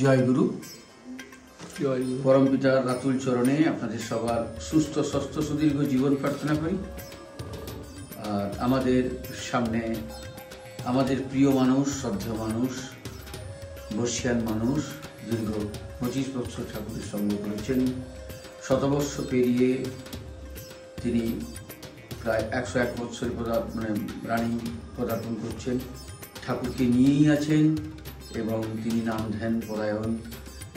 জয় গুরু পরম পিতার রাতুল চরণে আপনাদের সবার সুস্থ স্বাস্থ্য সুদীর্ঘ জীবন প্রার্থনা করি। আর আমাদের সামনে আমাদের প্রিয় মানুষ, শ্রদ্ধেয় মানুষ, বর্ষিয়ান মানুষ দীর্ঘ 25 বছর ঠাকুরের সঙ্গে করেছেন। শতবর্ষ পেরিয়ে তিনি প্রায় 101 বছর রানিং পদার্পণ করছেন। ঠাকুরকে নিয়েই আছেন এবং তিনি নাম ধ্যান পরায়ণ।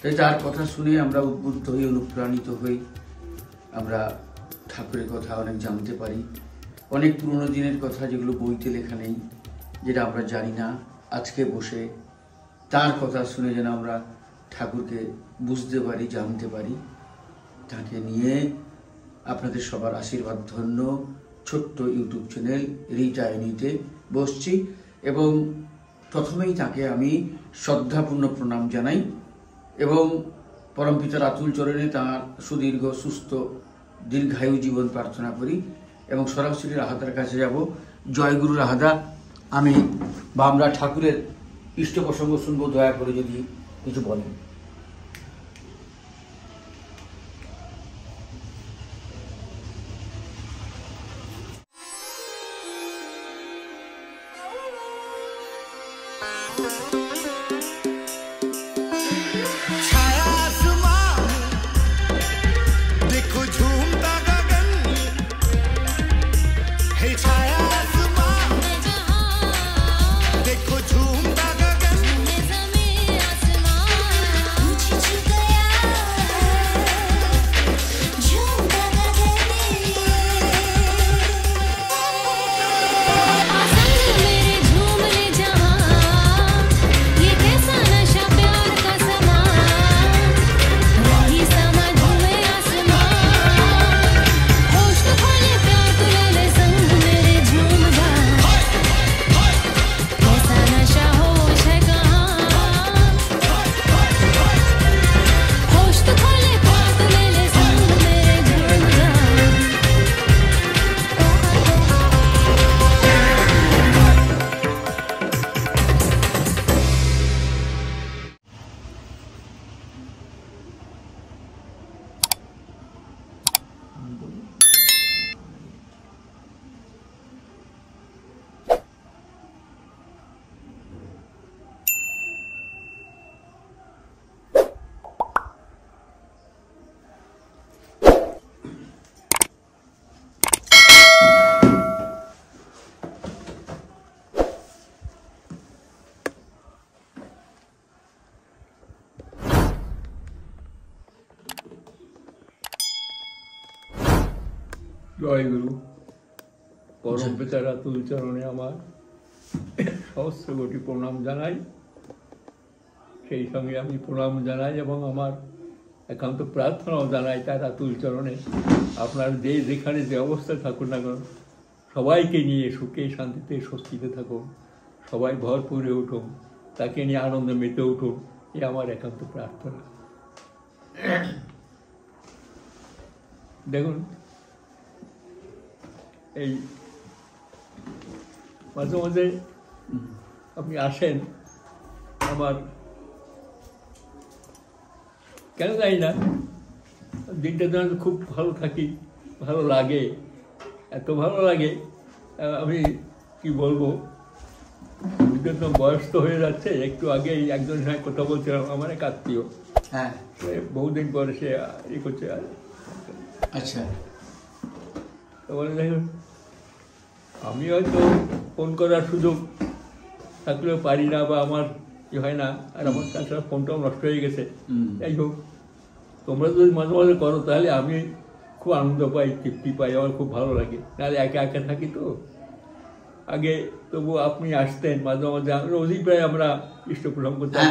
তাই তার কথা শুনে আমরা উদ্বুদ্ধ হই, অনুপ্রাণিত হই। আমরা ঠাকুরের কথা অনেক জানতে পারি, অনেক পুরনো দিনের কথা যেগুলো বইতে লেখা নেই, যেটা আমরা জানি না। আজকে বসে তার কথা শুনে যেন আমরা ঠাকুরকে বুঝতে পারি, জানতে পারি। তাকে নিয়ে আপনাদের সবার আশীর্বাদ ধন্য ছোট্ট ইউটিউব চ্যানেল রিটাইনিতে বসছি এবং প্রথমেই তাকে আমি শ্রদ্ধাপূর্ণ প্রণাম জানাই এবং পরমপিতার আতুল চরণে তাঁর সুদীর্ঘ সুস্থ দীর্ঘায়ু জীবন প্রার্থনা করি এবং সরাসরি রাহাদার কাছে যাব। জয়গুরু রাহাদা, আমি বা আমরা ঠাকুরের ইষ্ট প্রসঙ্গ শুনবো, দয়া করে যদি কিছু বলেন। জয় গুরু পরম পিতার আতুল চরণে আমার সহস্র কোটি প্রণাম জানাই। সেই সঙ্গে আমি প্রণাম জানাই এবং আমার একান্ত প্রার্থনাও জানাই তার আতুল চরণে। আপনার যেখানে যে অবস্থায় থাকুন না কেন, সবাইকে নিয়ে সুখে শান্তিতে স্বস্তিতে থাকুন, সবাই ভরপুরে উঠুন, তাকে নিয়ে আনন্দে মেতে উঠুন, এ আমার একান্ত প্রার্থনা। দেখুন, এই মাঝে মাঝে আপনি আসেন, আমার কেন জানি না দিনটা যেন খুব ভালো থাকি, ভালো লাগে, এত ভালো লাগে আমি কি বলবো। বুঝতে বয়স তো হয়ে যাচ্ছে। একটু আগে একজনের সঙ্গে কথা বলছিলাম, আমার এক আত্মীয়, হ্যাঁ, বহুদিন পরে সে করছে। আচ্ছা, বলে দেখুন, আমি হয়তো ফোন করার সুযোগ থাকলেও পারি না বা আমার কি হয় না, আর আমার তাছাড়া ফোনটাও নষ্ট হয়ে গেছে। যাই হোক, তোমরা যদি মাঝে মাঝে করো তাহলে আমি খুব আনন্দ পাই, তৃপ্তি পাই, আমার খুব ভালো লাগে। নাহলে একা একা থাকি তো। আগে তবু আপনি আসতেন মাঝে মাঝে, রোজই প্রায় আমরা ইষ্ট প্রসঙ্গ করতাম।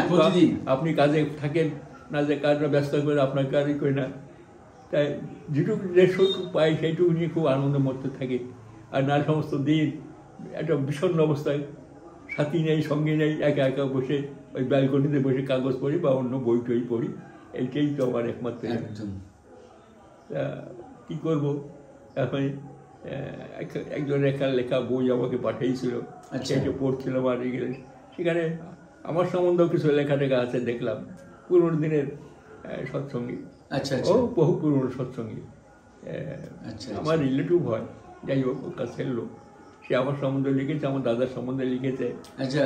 আপনি কাজে থাকেন না, যে কাজটা ব্যস্ত করে আপনার কাজই করি না, তাই যেটুকু যে সুখ পাই সেইটুকু নিয়ে খুব আনন্দের মধ্যে থাকে। আর না সমস্ত দিন একটা বিষণ্ণ অবস্থায়, সাথী নেই, সঙ্গে নেই, একা একা বসে ওই ব্যালকনিতে বসে কাগজ পড়ি বা অন্য বই টই পড়ি, এইটাই তো আমার একমাত্র। কী করবো, এখন একজন লেখা বই আমাকে পাঠিয়েছিল, সেটা পড়ছিলাম। আর সেখানে আমার সম্বন্ধেও কিছু লেখা টেখা আছে দেখলাম। পুরোনো দিনের সৎসঙ্গী। আচ্ছা ও বহু পুরোনো সৎসঙ্গী। আমার রিলেটিভ হয়, যাই হোক ওর কাছের লোক। সে আমার সম্বন্ধে লিখেছে, আমার দাদার সম্বন্ধে লিখেছে। আচ্ছা,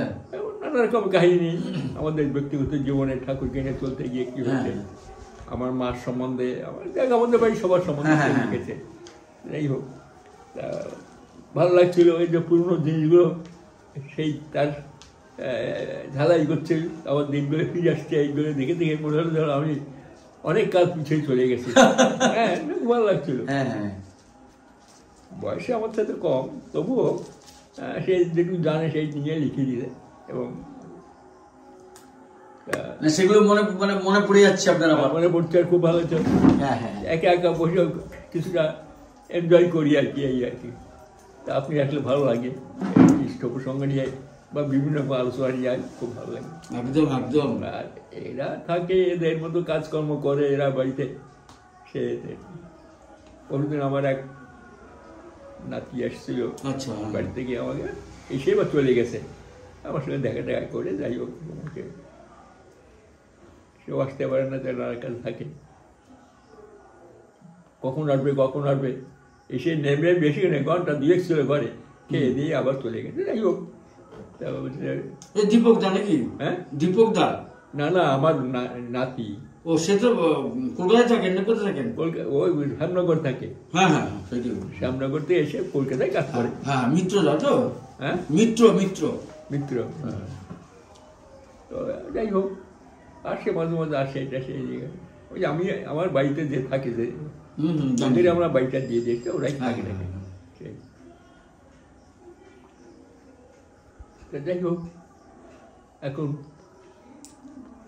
নানা রকম কাহিনী আমাদের ব্যক্তিগত জীবনে ঠাকুরকে নিয়ে চলতে গিয়ে কি হয়েছে, আমার মার সম্বন্ধে, আমাদের বাড়ি সবার সম্বন্ধে লিখেছে। যাই হোক, ভালো লাগছিল ওই যে পুরনো জিনিসগুলো সেই তার ঝালাই করছে, আবার দিনগুলো ফিরে আসছে, এইগুলো দেখে দেখে মনে হলো ধরো আমি অনেক কাল পিছিয়ে চলে গেছি। হ্যাঁ, ভালো লাগছিল। বয়সে আমার সাথে কম, তবুও সে যেটুকু জানে সেই নিয়ে লিখে দিলে, এবং সেগুলো মনে পড়ে যাচ্ছে আপনার? মনে পড়ছে, আর খুব ভালো হচ্ছে। একা একা বসে কিছুটা এনজয় করি আর কি, এই আর কি। তা আপনি আসলে ভালো লাগে, ইষ্ট প্রসঙ্গ নিয়ে বা বিভিন্ন আলোচনা নিয়ে খুব ভালো লাগে। একদম একদম। আর এরা থাকে, এদের মতো কাজকর্ম করে এরা বাড়িতে। সে কোনোদিন আমার এক নাতি আসছিল বাড়ি থেকে, আমাকে এসে বা চলে গেছে, আমার সঙ্গে দেখা দেখা করে। যাই হোক, আমাকে সেও আসতে পারে না, তার কাছে থাকে, কখন আসবে এসে নেমে বেশি নেই, ঘন্টা দুয়েক ছিল ঘরে, খেয়ে দিয়ে আবার চলে গেছে। যাই হোক, দীপক দা নাকি? হ্যাঁ, দীপক দা? না না, আমার নাতি। ও, সে তো কলকাতায় থাকেন না? কোথায় থাকেন? ওই শ্যামনগর থাকে। হ্যাঁ হ্যাঁ, শ্যামনগর থেকে এসে কলকাতায় কাজ করে। হ্যাঁ, মিত্র দা তো? হ্যাঁ, মিত্র। তো যাই হোক, আসে মাঝে মাঝে, আসে এটা সেই জায়গায়। ওই আমি আমার বাড়িতে যে থাকে, যে যাদের আমরা বাড়িটা দিয়ে দিয়েছি, ওরাই থাকে নাকি। যাই হোক, এখন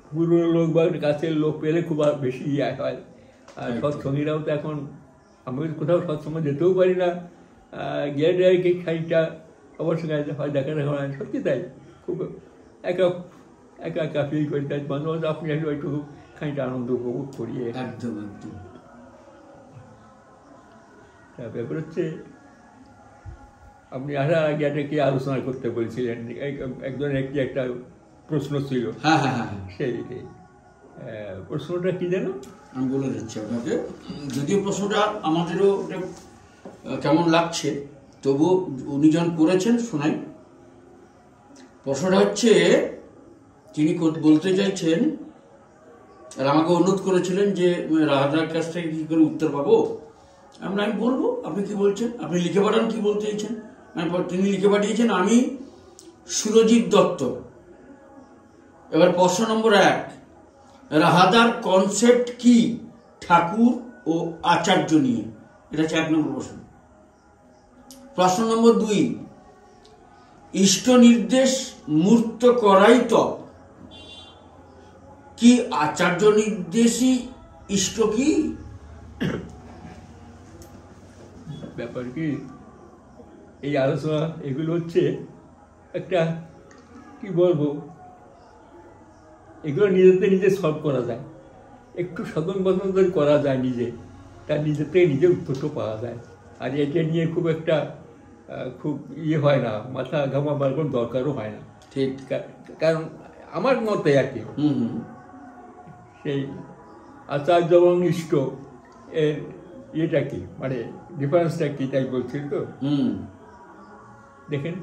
পুরনো লোক বা কাছের লোক পেলে খুব বেশি ইয়ে হয়। আর সৎসঙ্গীরাও তো এখন, আমি কোথাও সৎসঙ্গে যেতেও পারি না, গেলে আর কি খানিকটা অবশ্যই হয়, দেখা হয়। সত্যি তাই, খুব একা একা ফিল করি। তাই মাঝে মাঝে আপনি আসলে একটু খানিকটা আনন্দ উপভোগ করি। একদম একদম। ব্যাপার হচ্ছে, আপনি আসার আগে একটা কি আলোচনা করতে বলছিলেন, একজনের একটা প্রশ্ন ছিল। সেই প্রশ্নটা কি যেন? আমি বলে দিচ্ছি আপনাকে, যদিও প্রশ্নটা আমাদেরও কেমন লাগছে, তবু উনি যখন করেছেন শোনাই। প্রশ্নটা হচ্ছে, তিনি বলতে চাইছেন, আর আমাকে অনুরোধ করেছিলেন যে রাধার কাছ থেকে কি করে উত্তর পাবো। আমি বলবো, আপনি কি বলছেন, আপনি লিখে পাঠান কি বলতে চাইছেন। তিনি লিখে পাঠিয়েছেন, আমি সুরজিৎ দত্ত। এবার প্রশ্ন নম্বর 1, রাহাদার কনসেপ্ট কি ঠাকুর ও আচার্য নিয়ে? এটা হচ্ছে 1 নম্বর প্রশ্ন। প্রশ্ন নম্বর 2, ইষ্ট নির্দেশ মূর্ত করাই তপ, কি আচার্য নির্দেশই ইষ্ট কি? ব্যাপার কি, এই আলোচনা এগুলো হচ্ছে একটা, কি বলবো, এগুলো নিজে সলভ করা যায়, একটু সদন বদন করা যায় নিজে, তার নিজের নিজে উত্তরটা পাওয়া যায়। আর এটা নিয়ে খুব একটা খুব ইয়ে হয় না, মাথা ঘামাবার কোনো দরকারও হয় না। ঠিক, কারণ আমার মতে আর কি, সেই আচার্য এবং ইষ্ট এর ইয়েটা কি, মানে ডিফারেন্সটা কি, তাই বলছিল তো। দেখেন,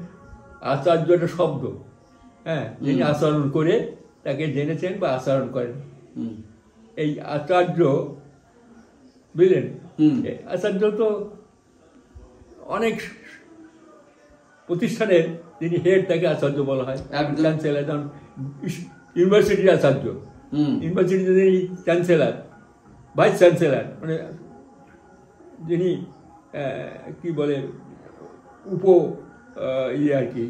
আচার্য একটা শব্দ, হ্যাঁ, যিনি আচরণ করে তাকে জেনেছেন বা আচরণ করেন। এই আচার্য, বুঝলেন, আচার্য তো অনেক প্রতিষ্ঠানের যিনি হেড, তাকে আচার্য বলা হয়। চ্যান্সেলার, যেমন ইউনিভার্সিটির আচার্য, ইউনিভার্সিটিতে যিনি চ্যান্সেলার, ভাইস চ্যান্সেলার, মানে যিনি কি বলে ইয়ে আর কি,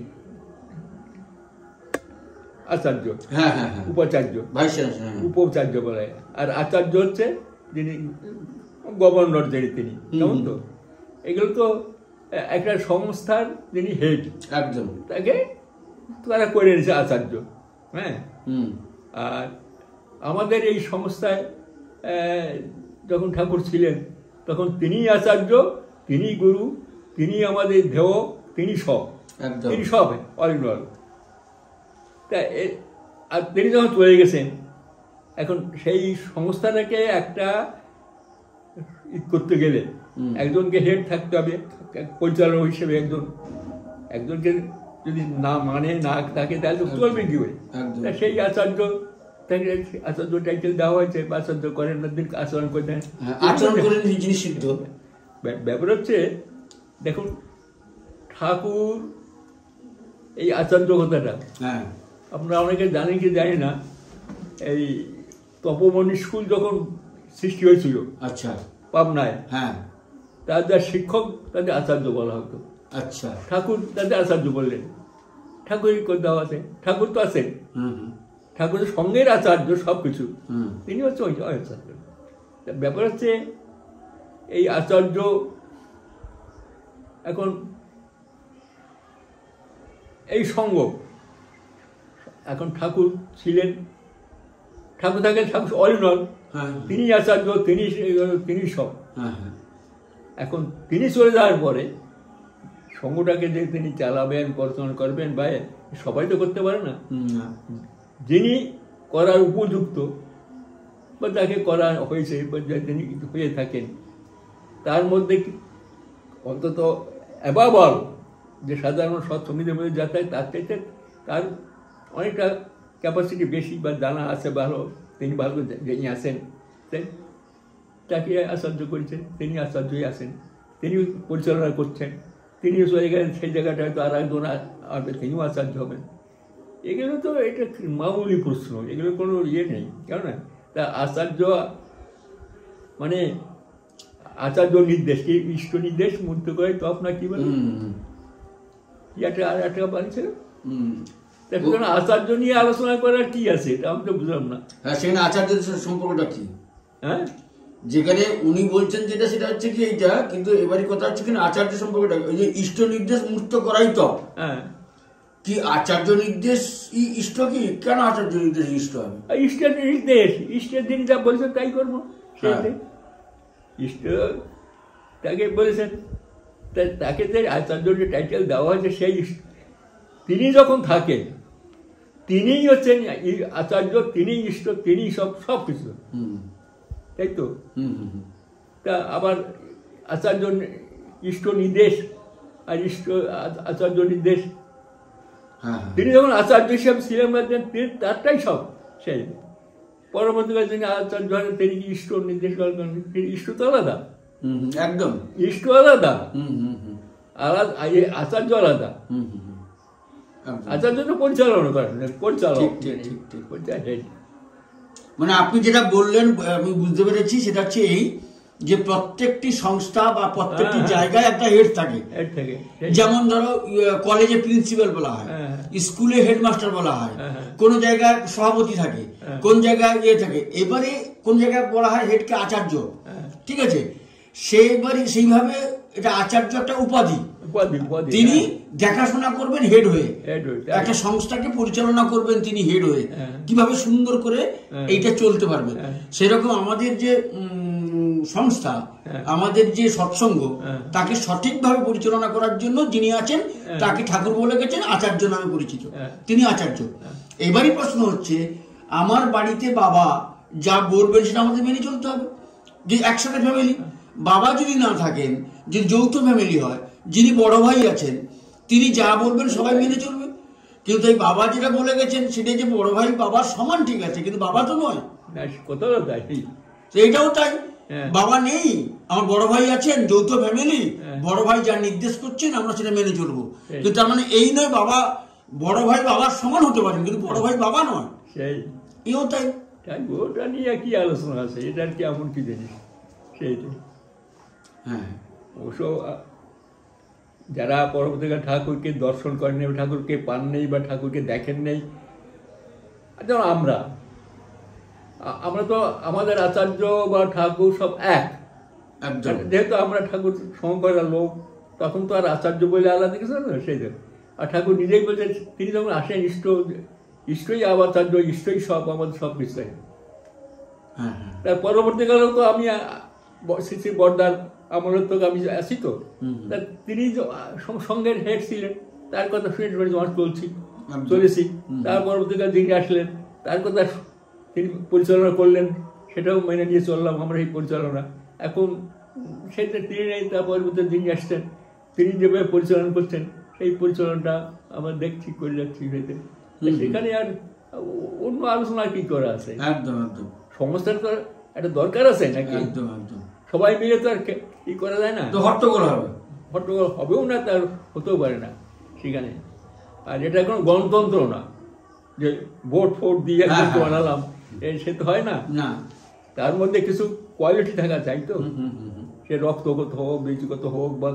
আচার্য, উপাচার্য, উপাচার্য বলে। আর আচার্য হচ্ছে যিনি গভর্নর, তিনি, কেমন তো। এগুলো তো একটা সংস্থার যিনি হেড, একদম, তাকে তারা করে নিয়েছে আচার্য। হ্যাঁ, আর আমাদের এই সংস্থায় যখন ঠাকুর ছিলেন, তখন তিনিই আচার্য, তিনি গুরু, তিনি আমাদের ধ্যেয়, তিনি সব, তিনি সব অল ইন অল। তা আর তিনি যখন চলে গেছেন, এখন সেই সংস্থাটাকে একটা করতে গেলে একজনকে হেড থাকতে হবে, পরিচালক হিসেবে একজনকে যদি না মানে না থাকে তাহলে তো চলবে কি করে? সেই আচার্য টাইটেল দেওয়া হয়েছে, আচার্য করেন আচরণ করতেন, ব্যাপার হচ্ছে দেখুন ঠাকুর এই আচার্য কথাটা আপনারা অনেকে জানেন কি জানি না, এই তপমণি স্কুল যখন সৃষ্টি হয়েছিল আচ্ছা পাবনায়, হ্যাঁ, তাদের শিক্ষক তাদের আচার্য বলা হতো। আচ্ছা, ঠাকুর তাদের আচার্য বললেন, ঠাকুরই দেওয়া আছে, ঠাকুর তো আছেন, ঠাকুরের সঙ্গের আচার্য সবকিছু, তিনি হচ্ছে ওই আচার্য। ব্যাপার হচ্ছে এই আচার্য এখন এই সঙ্গ, এখন ঠাকুর ছিলেন, ঠাকুর থাকেন, ঠাকুর অল ইন অল, তিনি আচার্য, তিনি সব। এখন তিনি চলে যাওয়ার পরে সঙ্গটাকে যে তিনি চালাবেন, পড়াশোনা করবেন, বা সবাই তো করতে পারে না। যিনি করার উপযুক্ত বা যাকে করা হয়েছে বা যিনি হয়ে থাকেন, তার মধ্যে অন্তত অ্যাবাবল যে সাধারণ সৎসঙ্গীদের মধ্যে যাতায়াত, তার চাইতে তার অনেকটা ক্যাপাসিটি বেশি বা জানা আছে ভালো, তিনি ভালো যিনি আসেন তাকে আচার্য করেছেন, তিনি আচার্যই আছেন, তিনি পরিচালনা করছেন, তিনি চলে গেলেন সেই জায়গাটা হয়তো আর একজন আসবে, তিনিও আচার্য হবেন। এগুলো তো এটা মামুলি প্রশ্ন, এগুলো কোনো ইয়ে নেই, কেন না? তা আচার্য মানে আচার্য নির্দেশ কি ইষ্ট নির্দেশ মুক্ত করে তো আপনার কি বলে আর একটা বানিয়েছিল, আচার্য নিয়ে আলোচনা করার কি আছে এটা আমি তো বুঝলাম না। হ্যাঁ, সেখানে আচার্যদের সম্পর্কটা কি? হ্যাঁ, যেখানে উনি বলছেন যেটা সেটা হচ্ছে কি এইটা, কিন্তু এবারে কথা হচ্ছে কিনা আচার্য সম্পর্কটা, ওই যে ইষ্ট নির্দেশ মুক্ত করাই তো। হ্যাঁ, কি আচার্য নির্দেশ ইষ্ট? কি কেন আচার্য নির্দেশ ইষ্ট হবে? ইষ্টের নির্দেশ, ইষ্টের যিনি যা বলেছেন তাই করবো, ইষ্ট তাকে বলেছেন, তাকে যে আচার্য যে টাইটেল দেওয়া হয়েছে সেই তিনি যখন থাকেন তিনিই হচ্ছেন আচার্য, তিনিই ইষ্ট, তিনিই সব কিছু, তাই তো? তা আবার আচার্য ইষ্ট নির্দেশ আর আচার্য নির্দেশ, তিনি যখন আচার্য হিসাবে ছিলেন তারটাই সব, সেই পরবর্তীকালে তিনি আচার্য হলেন, তিনি কি ইষ্ট নির্দেশ করেন? ইষ্ট তো আলাদা, একদম ইষ্ট আলাদা, আলাদা আচার্য আলাদা। আচার্য তো পরিচালনা করেন, পরিচালক। মানে আপনি যেটা বললেন আমি বুঝতে পেরেছি, সেটা হচ্ছে এই যে প্রত্যেকটি সংস্থা বা প্রত্যেকটি জায়গায় একটা হেড থাকে। যেমন ধরো কলেজে প্রিন্সিপাল বলা হয়, স্কুলে হেডমাস্টার বলা হয়, কোন জায়গায় সভাপতি থাকে, কোন জায়গায় ইয়ে থাকে, এবারে কোন জায়গায় বলা হয় হেডকে আচার্য, ঠিক আছে? সেইভাবে এটা আচার্য একটা উপাধি, তিনি দেখাশোনা করবেন হেড হয়ে, একটা সংস্থাকে পরিচালনা করবেন তিনি হেড হয়ে, কিভাবে সুন্দর করে এইটা চলতে পারবেন। সেরকম আমাদের যে সংস্থা, আমাদের যে সৎসঙ্গ, তাকে সঠিকভাবে পরিচালনা করার জন্য যিনি আছেন তাকে ঠাকুর বলে গেছেন আচার্য নামে পরিচিত, তিনি আচার্য। এবারই প্রশ্ন হচ্ছে, আমার বাড়িতে বাবা যা বলবেন সেটা আমাদের মেনে চলতে হবে। যে একসাথে ফ্যামিলি, বাবা যদি না থাকেন, যদি যৌথ ফ্যামিলি হয়, যিনি বড় ভাই আছেন তিনি যা বলবেন সবাই মেনে চলবে। কিন্তু এই বাবা যেটা বলে গেছেন সেটা যে বড় ভাই বাবার সমান, ঠিক আছে, কিন্তু বাবা তো নয়, এইটাও তাই। বাবা নেই, আমার বড় ভাই আছেন, যৌথ ফ্যামিলি, বড় ভাই যা নির্দেশ করছেন আমরা সেটা মেনে চলবো। কিন্তু তার মানে এই নয় বাবা, বড় ভাই বাবার সমান হতে পারেন কিন্তু বড় ভাই বাবা নয়, এও তাই। ওটা নিয়ে কি আলোচনা আছে, এটার কি এমন কি জিনিস সেইটাই। হ্যাঁ, অবশ্য যারা পরবর্তীকালে ঠাকুরকে দর্শন করেন নেই, ঠাকুরকে পান নেই বা ঠাকুরকে দেখেন নেই, যেমন আমরা তো আমাদের আচার্য বা ঠাকুর সব এক, যেহেতু আমরা ঠাকুর শঙ্করের লোক, তখন তো আর আচার্য বলে আলাদা কিছু না সেই। আর ঠাকুর নিজেই বলছেন তিনি যখন আসেন ইষ্টই আচার্য, ইষ্টই সব, আমাদের সব কিছুই। তার পরবর্তীকালেও তো আমি শ্রী বর্দার আমলের তো আমি আছি, তো তিনি সঙ্গের হেড ছিলেন, তার কথা শুনে চলেছি। তার পরবর্তীকালে যিনি আসলেন তার কথা তিনি পরিচালনা করলেন, সেটাও মেনে নিয়ে চললাম আমরা এই পরিচালনা। এখন সেটা তিনি নেই, তার পরবর্তী যিনি আসছেন তিনি যেভাবে পরিচালনা করছেন সেই পরিচালনাটা আমরা দেখছি করে যাচ্ছি। সেখানে আর অন্য আলোচনা কি করা আছে? একদম একদম সংস্থার তো একটা দরকার আছে নাকি? একদম একদম সবাই মিলে তো আর ই করা যায় না, তো হট্টগোল হবে, হট্টগোল হবেও না, তার হতেও পারে না সেখানে। আর এটা কোনো গণতন্ত্র না যে ভোট ফোট দিয়ে বানালাম, সে তো হয় না। না, তার মধ্যে কিছু কোয়ালিটি থাকা চাই তো, সে রক্তগত হোক, বীজগত হোক বা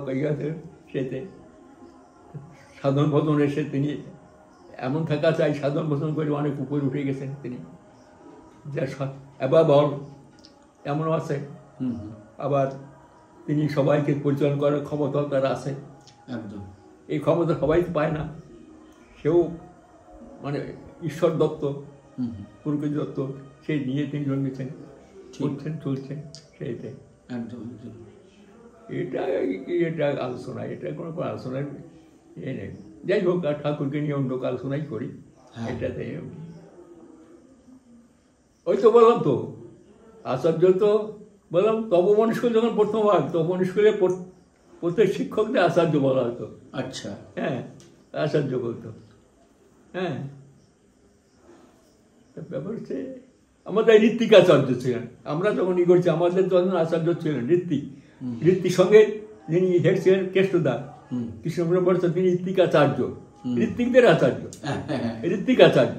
সেতে সাধারণ ভোজন এসে তিনি এমন থাকা চাই, সাধারণ ভোজন করে অনেক উপরে উঠে গেছেন তিনি, যা বল এমনও আছে। আবার তিনি সবাইকে পরিচালনা করার ক্ষমতাও তার আছে। একদম এই ক্ষমতা সবাই পায় না, সেও মানে ঈশ্বর দত্ত, প্রকৃতি দত্ত, সেই নিয়ে তিনি জন্মেছেন, করছেন, চলছেন সেইতে। একদম এটা আলোচনা, এটা কোনো আলোচনার এ নেই। যাই হোক, আর ঠাকুরকে নিয়ে অন্য আলোচনাই করি এটাতে। ওই তো বললাম তো, আচার্য তো বললাম তপবন স্কুল যখন প্রথম হয়, তপবন স্কুলে প্রত্যেক শিক্ষকদের আচার্য বলা হতো। আচ্ছা, হ্যাঁ, আচার্য বলতো। হ্যাঁ, ব্যাপার হচ্ছে আমাদের ঋত্বিক আচার্য ছিলেন। আমরা যখন ই করছি, আমাদের যখন আচার্য ছিলেন ঋত্বিক, ঋত্বিক সঙ্গে যিনি হেড ছিলেন কেষ্টদা, কৃষ্ণপ্রসাদ ভট্টাচার্য, তিনি ঋত্বিক আচার্য, ঋত্বিকদের আচার্য, ঋত্বিক আচার্য,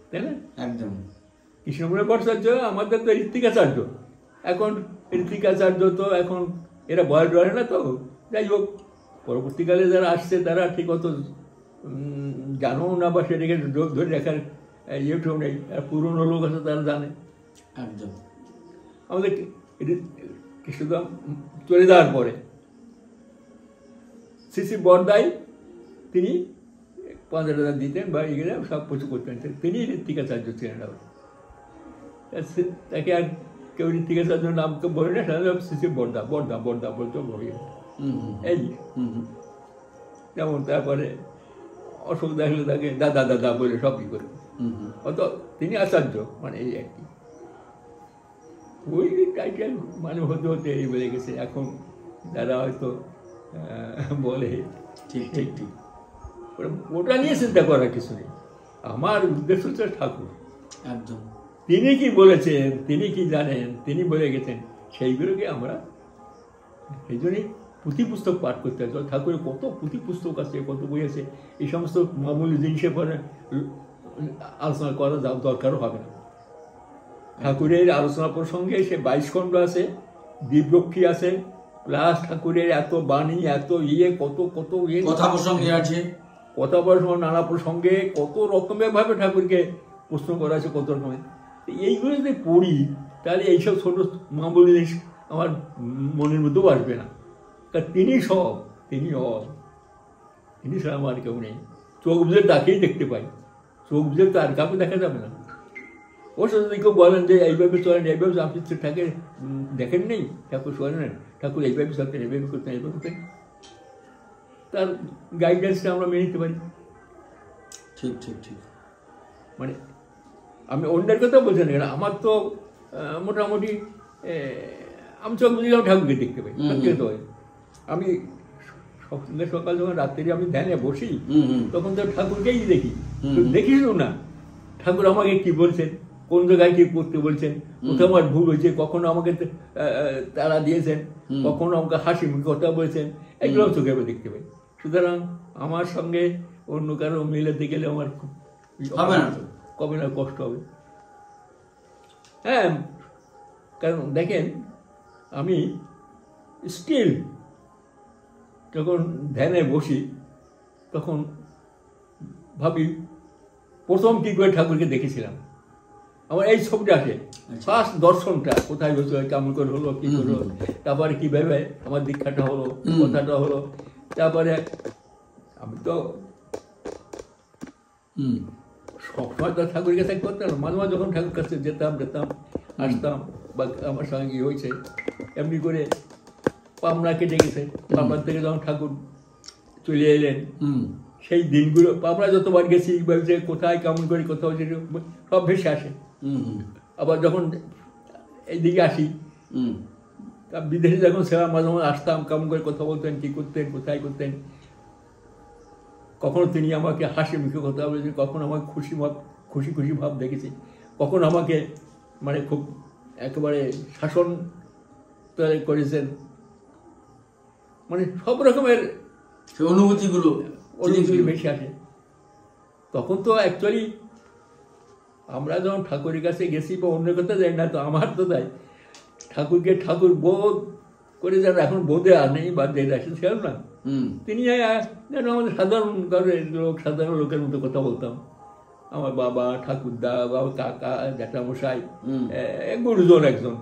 তাই না? একদম কৃষ্ণপ্রসাদ ভট্টাচার্য আমাদের তো ঋত্বিক আচার্য। এখন ঋত্বিক আচার্য তো এখন এরা বয়স ধরে না তো। যাই হোক, পরবর্তীকালে যারা আসছে তারা ঠিক মতো জানো না, বা সেটাকে যোগ ধরে রাখার ইয়েটাও নেই। আর পুরনো লোক আছে তারা জানে। একদম আমাদের কৃষ্ণদা চলে যাওয়ার পরে শ্রী বরদাই তিনি ৫,০০০ দিতেন বা এগুলো সব কিছু করতেন। তিনি ঋত্বিক আচার্য ছিলেন। তাকে আর কেউ ঋত্বিক আচার্যের নাম তো বলে না, সাধারণত শ্রী বরদা বরদা বরদা বলতো বলি। এই যেমন তারপরে অশোক দেখলে তাকে দাদা দাদা বলে সব ই করে, অত তিনি আচার্য, মানে এই আর কি। ওই টাইটেল মানে হতে হতে এই বলে গেছে। এখন যারা হয়তো বলে ঠিক ঠিক ঠিক, ওটা নিয়ে চিন্তা করার কিছু নেই। আমার উদ্দেশ্য হচ্ছে ঠাকুর। একদম তিনি কি বলেছেন, তিনি কি জানেন, তিনি বলে গেছেন, সেইগুলোকে আমরা সেই জন্যই পুঁথি পুস্তক পাঠ করতে হয়। ঠাকুরের কত পুঁথি পুস্তক আছে, কত বই আছে, এই সমস্ত মামুলি জিনিসের পরে আলোচনা করা দরকারও হবে না। ঠাকুরের আলোচনা প্রসঙ্গে সে ২২ খণ্ড আছে, দিব্যক্ষী আছে, প্লাস ঠাকুরের এত বাণী, এত কত কত কথা প্রসঙ্গে আছে, কথা প্রসঙ্গ, নানা প্রসঙ্গে কত রকমের ভাবে ঠাকুরকে প্রশ্ন করা আছে, কত রকমের। এইগুলো যদি পড়ি তাহলে এইসব ছোট মামুলি জিনিস আমার মনের মধ্যেও আসবে না। কারণ তিনি সব, তিনি তিনি ছাড়া আমার কেউ নেই। চোখ বুঝে তাকেই দেখতে পাই, চোখ বুঝে তো আর কাউকে দেখা যাবে না। ওর সাথে যদি কেউ বলেন যে এইভাবে চলেন, এইভাবে আপনি ঠাকুর দেখেন নেই, ঠাকুর শোনেন, ঠাকুর এইভাবে চলতেন, এইভাবে করতেন, এইভাবে করতেন, তার গাইডেন্সটা আমরা মেনে নিতে পারি। ঠিক ঠিক ঠিক, মানে আমি অন্যের কথা বলছি না, আমার তো মোটামুটি আমি চোখ বুঝলাম ঠাকুরকে দেখতে পাই। সত্যি হয়, আমি সকাল যখন রাত্রি আমি ধ্যানে বসি তখন তো ঠাকুরকেই দেখি। দেখিস না ঠাকুর আমাকে কি বলছেন, কোন জায়গায় কি করতে বলছেন, কোথাও আমার ভুল হয়েছে, কখনো আমাকে তারা দিয়েছেন, কখনো আমাকে হাসি মুখে কথা বলেছেন, এগুলো চোখে দেখতে পাই। সুতরাং আমার সঙ্গে অন্য কারো মিলাতে গেলে আমার খুব কবে না কষ্ট হবে। হ্যাঁ, কারণ দেখেন আমি স্টিল যখন ধ্যানে বসি তখন ভাবি প্রথম কী করে ঠাকুরকে দেখেছিলাম। আমার এই ছবিটা আসে, ফার্স্ট দর্শনটা কোথায় বসে, কেমন করে হলো, কী করলো, তারপরে কীভাবে আমার দীক্ষাটা হলো, কথাটা হলো। তারপরে আমি তো সবসময় তো ঠাকুরের কাছে করতাম না, মাঝে মাঝে যখন ঠাকুর কাছে যেতাম আসতাম, বা আমার সঙ্গে কি হয়েছে এমনি করে পামনা কেটে গেছে, পামনার থেকে যখন ঠাকুর চলে এলেন সেই দিনগুলো আমরা যতবার গেছি যে কোথায় কেমন করি কোথাও যে সব ভেসে আসে। আবার যখন এইদিকে আসি, বিদেশে যখন ছিলাম মাঝে মাঝে আসতাম, কেমন করে কথা বলতেন, কী করতেন, কোথায় করতেন। কখনো তিনি আমাকে হাসি মুখে কথা বলেছেন, কখনো আমাকে খুশি খুশি ভাব দেখেছি, কখনো আমাকে মানে খুব একেবারে শাসন করেছেন। মানে সব রকমের অনুভূতিগুলো বেশি আসে। তখন তো অ্যাকচুয়ালি আমরা যখন ঠাকুরের কাছে গেছি বা অন্য কথা যাই না, তো আমার তো তাই ঠাকুরকে ঠাকুর বোধ করে যেন এখন বোধে আর নেই, বা যে রাশি ছিল না, তিনি যেন আমাদের সাধারণ সাধারণ লোকের মতো কথা বলতাম। আমার বাবা, ঠাকুরদা, বাবা, কাকা, জ্যাঠামশাই, গুরুজন একজন।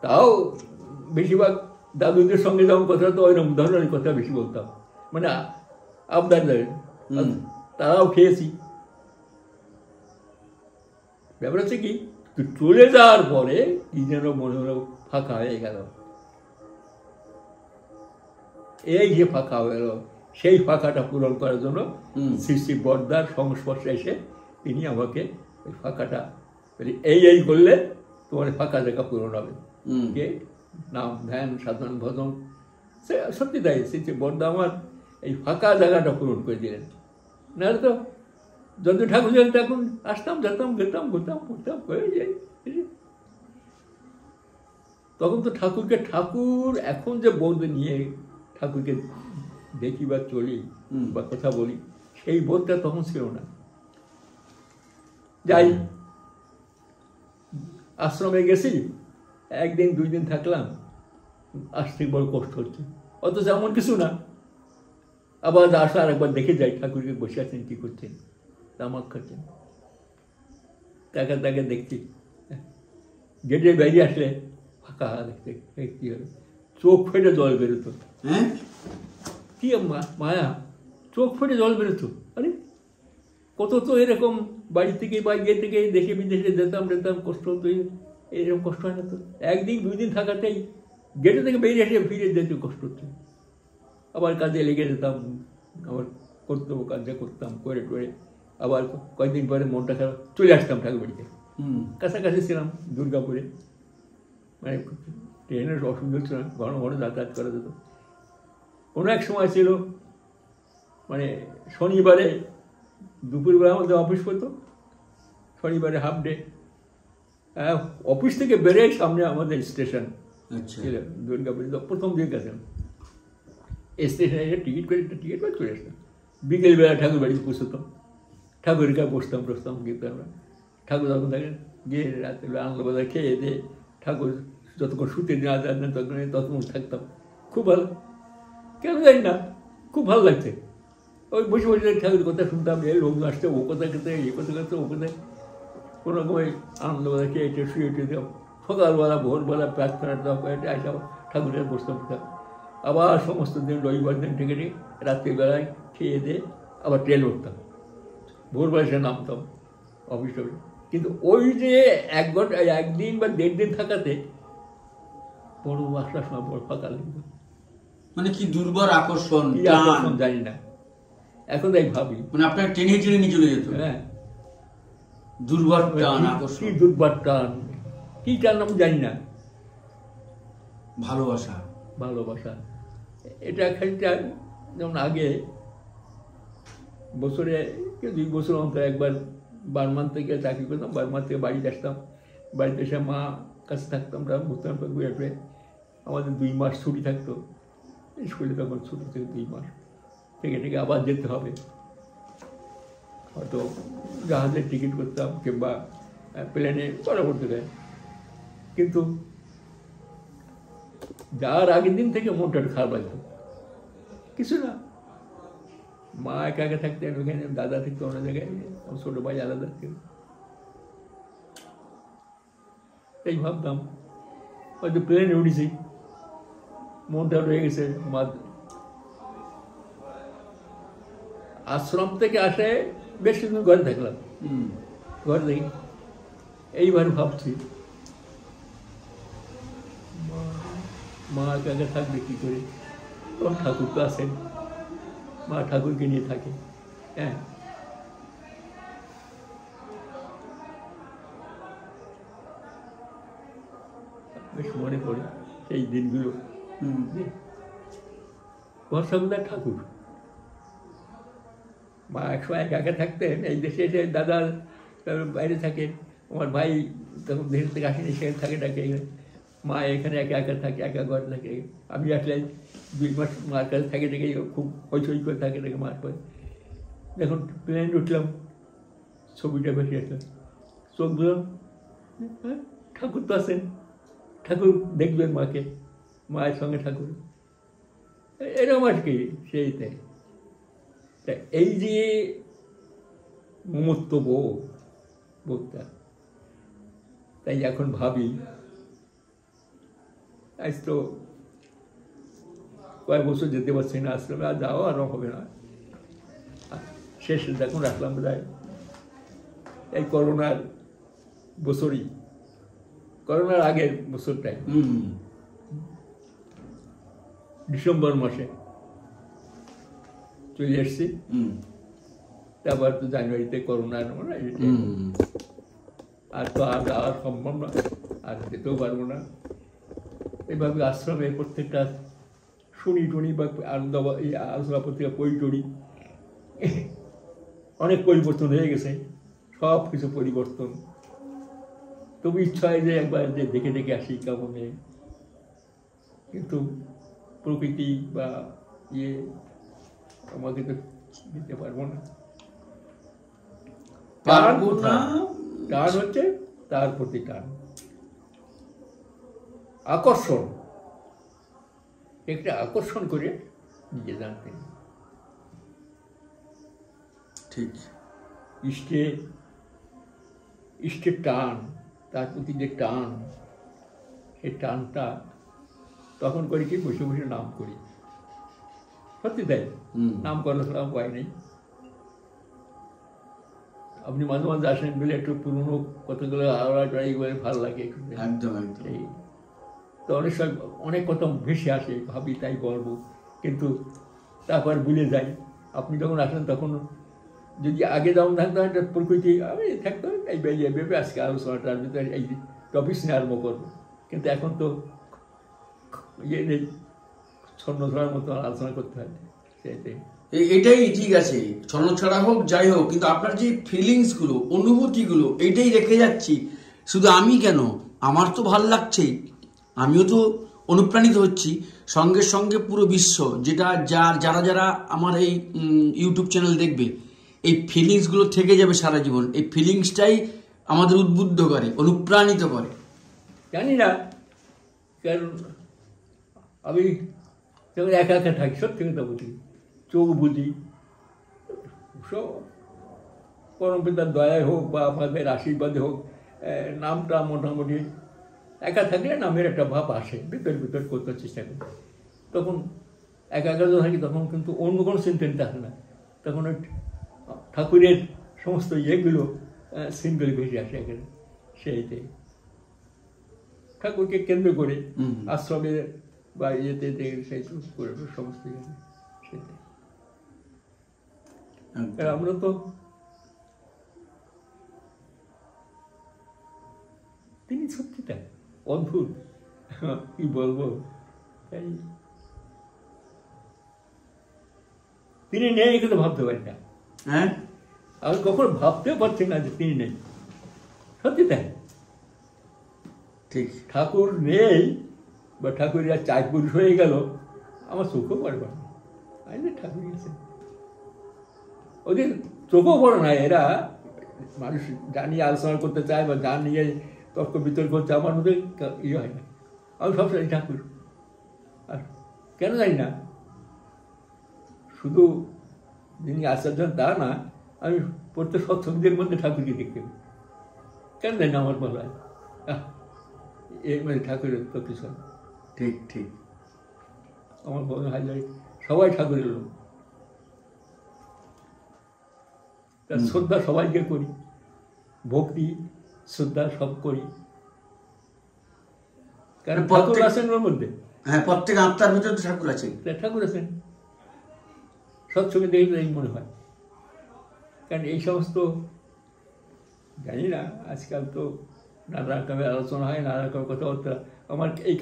তাও বেশিরভাগ দাদুদের সঙ্গে যেমন কথা তো ওইরকম ধরনের কথা বেশি বলতাম, মানে আপনার তারাও খেয়েছি। ব্যাপার হচ্ছে কি, চলে যাওয়ার পরে কি যেন মনে হলো ফাঁকা হয়ে গেল। এই যে ফাঁকা হয়ে গেল, সেই ফাঁকাটা পূরণ করার জন্য শ্রী শ্রী বড়দার সংস্পর্শে এসে তিনি আমাকে ওই ফাঁকাটা, এই করলে তোমার ফাঁকা জায়গা পূরণ হবে, কে নাম ধ্যান সাধন ভজন। সে সত্যি তাই, শ্রী শ্রী বড়দা আমার এই ফাঁকা জায়গাটা পূরণ করে দিলেন। নাহলে তো যত ঠাকুর যেন তখন আসতাম, যেতাম, যেতাম, ঘুরতাম, ঘুরতাম করে যাই। তখন তো ঠাকুরকে ঠাকুর, এখন যে বোধ নিয়ে ঠাকুরকে দেখি বা চলি বা কথা বলি, সেই বোধটা তখন ছিল না। যাই, আশ্রমে গেছি, একদিন 2 দিন থাকলাম, আসতে বড় কষ্ট হচ্ছে, অথচ এমন কিছু না। আবার আসা আর একবার দেখে যাই ঠাকুরকে বসে আছেন, কি করছেন, তামাক খাচ্ছেন, তাকে দেখছি। গেটে বেরিয়ে আসলে ফাঁকা দেখতে, কি হলো, চোখ ফেটে জল বেরোতো। কি মায়া, চোখ ফেটে জল বেরোতো। আরে কত তো এরকম বাড়ি থেকে বা ইয়ে থেকে দেশে বিদেশে যেতাম কষ্ট হতো, এরকম কষ্ট হয় না তো। 1 দিন 2 দিন থাকাতেই গেটে থেকে বেরিয়ে এসে ফিরে যেতে কষ্ট হচ্ছে। আবার কাজে লেগে যেতাম, আবার কর্তব্য কাজটা করতাম, করে টরে আবার কয়েকদিন পরে মনটা খারাপ, চলে আসতাম ঠাকুর বাড়িতে। কাছাকাছি ছিলাম দুর্গাপুরে, মানে ট্রেনের অসুবিধা ছিল না, ঘন ঘন যাতায়াত করা যেত। কোনো এক সময় ছিল মানে শনিবারে দুপুরবেলা আমাদের অফিস করতো, শনিবারে হাফ ডে, অফিস থেকে বেরে সামনে আমাদের স্টেশন ছিল দুর্গাপুরে, প্রথম দিন গেছিলাম। স্টেশনে এসে টিকিট করে চলে আসতাম। বিকেলবেলা ঠাকুর বাড়িতে পৌঁছতাম, ঠাকুরের কাছে বসতাম কিন্তু আমরা ঠাকুর যখন থাকে গিয়ে রাত্রিবেলা আনন্দবাজার খেয়ে দিয়ে ঠাকুর যতক্ষণ শুতে না যান না ততক্ষণ থাকতাম। খুব ভালো, কেন জানি না, খুব ভালো লাগছে। ওই বসে বসে ঠাকুরের কথা শুনতাম, এই লোক আসছে, ও কথা খেতে, এ কথা খেতে, ও কোথায়, কোনো রকম ওই আনন্দবাজার খেয়ে এটা শুয়ে দিতাম। সকালবেলা ভোরবেলা প্রার্থনা আসা ঠাকুরের বসতাম। আবার সমস্ত দিন রবিবার দিন থেকে রাত্রিবেলায় খেয়ে দিয়ে আবার ট্রেন উঠতাম, ভোরবেলা সে নামতাম অফিস টফিস। কিন্তু ওই যে 1 ঘন্টা 1 দিন বা 1.5 দিন থাকাতে বড় আসার সময় বড় ফাঁকা লাগতো। মানে কি দুর্বল আকর্ষণ, জানি না, এখন তাই ভাবি, মানে আপনার টেনে নিয়ে চলে যেত। হ্যাঁ, দুর্বল টান, আকর্ষণ, কি দুর্বল টান, কি টান আমি জানি না। ভালোবাসা, এটা খানিকটা যেমন আগে বছরে 2 বছর অন্তর একবার বার্মান থেকে চাকরি করতাম, বার্মান থেকে বাড়িতে আসতাম, বাড়িতে এসে মা কাছে থাকতাম, ঘুরতাম ঘুরে টুরে। আমাদের 2 মাস ছুটি থাকতো স্কুলে, তখন ছুটি থেকে 2 মাস থেকে আবার যেতে হবে। হয়তো জাহাজের টিকিট করতাম কিংবা প্লেনে করতে দেয়। কিন্তু যাওয়ার আগের দিন থেকে মনটা একটু খারাপ লাগতো, কিছু না। মা একা একা থাকতেন ওখানে, দাদা থাকতো অন্য জায়গায়, ছোট ভাই আলাদা ছিল। এই ভাবতাম হয়তো প্লেনে উঠেছি, মনটা রয়ে গেছে। আশ্রম থেকে আসে বেশ কিছু ঘরে থাকলাম, ঘর দেখি এইবার ভাবছি মা একা একা থাকবে কি করে, ঠাকুর তো আছেন, মা ঠাকুরকে নিয়ে থাকে। হ্যাঁ, বেশ মনে পড়ে সেই দিনগুলো। ভরসাগুলার ঠাকুর মা একসময় একা একা থাকতেন। এই দেশে এসে দাদা বাইরে থাকেন, আমার ভাই তখন দেশ থেকে আসেনি, সেখানে থাকে ডাকে। মা এখানে একা একা থাকে, একা ঘরে থাকে। আমি আসলে 2 মাস মার কাছে থাকে, ডেকে খুব হইচই করে থাকে, ডেকে মার পরে যখন প্লেন উঠলাম ছবিটা বেশি আসলাম, চোখ দিলাম, ঠাকুর তো আছেন, ঠাকুর দেখবেন মাকে, মায়ের সঙ্গে ঠাকুর, এরকম আর কি। সেইটাই এই যে মমত্ব বোধটা, তাই এখন ভাবি আজ তো কয়েক বছর যেতে পারছি না আশ্রমে, আর যাওয়া আরও হবে না। শেষ যখন রাখলাম বোধহয় এই করোনার বছরই, করোনার আগের বছরটাই, ডিসেম্বর মাসে চলে এসছি। তারপর তো জানুয়ারিতে করোনার আর তো আর যাওয়া সম্ভব না, আর যেতেও পারবো না। এইভাবে আশ্রমে প্রত্যেকটা শুনি টুনি বা আলোচনা পত্রিকা পড়ি টড়ি, অনেক পরিবর্তন হয়ে গেছে, সব কিছু পরিবর্তন। তবু ইচ্ছা হয় যে একবার যে দেখে দেখে আসি কেমন, কিন্তু প্রকৃতি বা আমাকে তো দিতে পারবো না। টান হচ্ছে তার প্রতি টান, আকর্ষণ, একটা আকর্ষণ করে নিজে জানতেন। ঠিক ইষ্টের টান, তার প্রতি যে টান, সেই টানটা তখন করি কি বসে বসে নাম করি। সত্যি তাই, নাম করার উপায় নেই। আপনি মাঝে মাঝে আসেন বলে একটু পুরনো কতগুলো আড়াই করে ভালো লাগে। একদম তো অনেক সময় অনেক কথা ভেসে আসে, ভাবি তাই বলবো, কিন্তু তারপর ভুলে যাই। আপনি যখন আসেন তখন যদি আগে যেমন থাকতো একটা প্রকৃতি আমি থাকতো, এই ভেবে আজকে আলোচনাটার ভিতরে এই টপিক নিয়ে আরম্ভ করবো, কিন্তু এখন তো নেই, ছন্ন ধরার মতো আলোচনা করতে হয়। সেইটাই, এটাই ঠিক আছে, ছন্ন ছাড়া হোক যাই হোক, কিন্তু আপনার যে ফিলিংস গুলো, অনুভূতি গুলো, এইটাই রেখে যাচ্ছি। শুধু আমি কেন, আমার তো ভাল লাগছেই, আমিও তো অনুপ্রাণিত হচ্ছি, সঙ্গে সঙ্গে পুরো বিশ্ব, যেটা যারা যারা আমার এই ইউটিউব চ্যানেল দেখবে, এই ফিলিংস গুলো থেকে যাবে সারা জীবন। এই ফিলিংসটাই আমাদের উদ্বুদ্ধ করে, অনুপ্রাণিত করে। জানি না, কারণ আমি যখন একা একা থাকি, সত্যি কথা বলি, চোখ বুঝি, পরম পিতার দয়ায় হোক বা আমাদের আশীর্বাদে হোক, নামটা মোটামুটি একা থাকলে নামের একটা ভাব আসে, ভিতর করতে চেষ্টা করি। তখন একা একা থাকি, তখন কিন্তু অন্য কোনো চিন্তা আসে না, তখন ঠাকুরের সমস্ত ইয়েগুলো সিম্পল ভেসে আসে এখানে। সেইটাই ঠাকুরকে কেন্দ্র করে আশ্রমে বা ইয়েতে সেই করে সমস্ত সেটাই। আমরা তো তিনি সত্যিটা অদ্ভুত, কি বলবো, তিনি নেই কিন্তু ভাবতে পারি না। হ্যাঁ, আমি কখনো ভাবতেও পারছি না যে তিনি নেই, সত্যি তাই। ঠিক, ঠাকুর নেই বা ঠাকুরের আর 4 পুরুষ হয়ে গেল, আমার চোখও পড়বে না। আমি ঠাকুর গেছে, ওদের চোখও পড়ে না। এরা মানুষ জানিয়ে আলোচনা করতে চায় বা জানিয়ে তর্ক বিতর্ক করছে, আমার মধ্যে ইয়ে হয় না। আমি সবসময় ঠাকুর, আর কেন জানি না, শুধু যিনি আচার্য তা না, আমি প্রত্যেক সৎসঙ্গীদের মধ্যে ঠাকুরকে দেখতে পাই। কেন জানি না, আমার বলা হয় এর মানে ঠাকুরের তো কিছু। ঠিক ঠিক, আমার মনে হয় সবাই ঠাকুরের লোক, তার শ্রদ্ধা সবাইকে করি, ভক্তি শ্রদ্ধা সব করি, কারণ ঠাকুর আছেন ওর মধ্যে। হ্যাঁ, প্রত্যেক আত্মার ভিতরে ঠাকুর আছেন। ঠাকুর আছেন, সৎসঙ্গে দেখলে এই মনে হয়। কারণ এই সমস্ত জানি না, আজকাল তো নানা রকমের আলোচনা হয়, নানা রকমের কথাবার্তা, আমার এই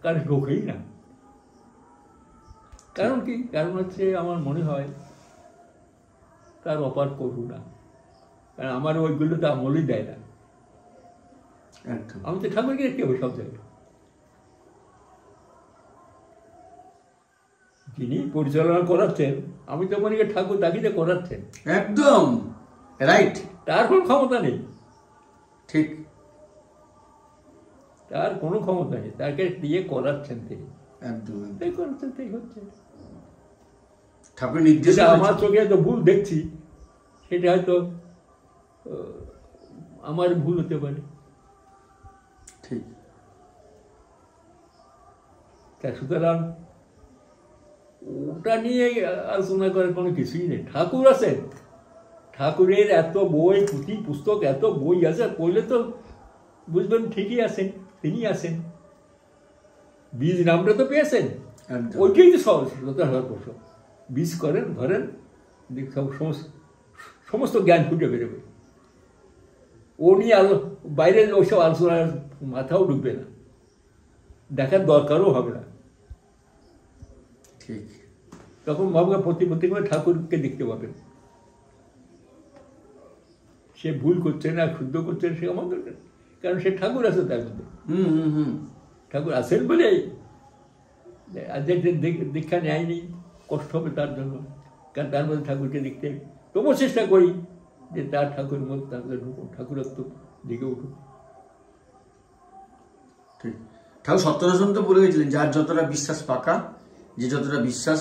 কানে ঢোকেই না। কারণ কি? কারণ হচ্ছে আমার মনে হয় তার অপার করুণা। কারণ আমার ওইগুলো তো আমলই দেয় না। আমি তো ঠাকুরকে দেখতে হবে সব জায়গায়। যিনি পরিচালনা করাচ্ছেন, আমি তো মনে করি ঠাকুর তাকে করাচ্ছেন। একদম রাইট। তার কোনো ক্ষমতা নেই, ঠিক, তার কোনো ক্ষমতা নেই, তাকে দিয়ে করাচ্ছেন তিনি। একদম তাই করাচ্ছেন, তাই হচ্ছে। ঠাকুর নির্দেশ। আমার চোখে হয়তো ভুল দেখছি, সেটা হয়তো আমার ভুল হতে পারে। ঠিক। তা সুতরাং ওটা নিয়ে আলোচনা করার কোনো কিছুই নেই। ঠাকুর আছেন, ঠাকুরের এত বই, পুঁথি পুস্তক, এত বই আছে, পড়লে তো বুঝবেন ঠিকই আছেন, তিনি আছেন। বীজ নামটা তো পেয়েছেন, ওইটাই তো সর্বস্ব। বীজ করেন, ধরেন, সমস্ত জ্ঞান ফুটে বেরোবে। ও নিয়ে বাইরে ওইসব আলোচনার মাথাও ঢুকবে না, দেখার দরকারও হবে না। ঠিক। তখন ভাববে প্রতি করে ঠাকুরকে দেখতে পাবেন। সে ভুল করছে না, শুদ্ধ করছে, সে আমার দরকার, কারণ সে ঠাকুর আছে তার মধ্যে। ঠাকুর আছেন বলেই দীক্ষা নেয়নি, কষ্ট হবে তার জন্য। কারণ তার মধ্যে ঠাকুরকে দেখতে তবুও চেষ্টা করি যে তার ঠাকুরের মধ্যে তার মধ্যে ঢুকুন, ঠাকুরত্ব দিকে উঠুন। ঠিক। ঠাকুর সত্যনারায়ণ তো বলে গেছিলেন, যার যতটা বিশ্বাস পাকা, যে যতটা বিশ্বাস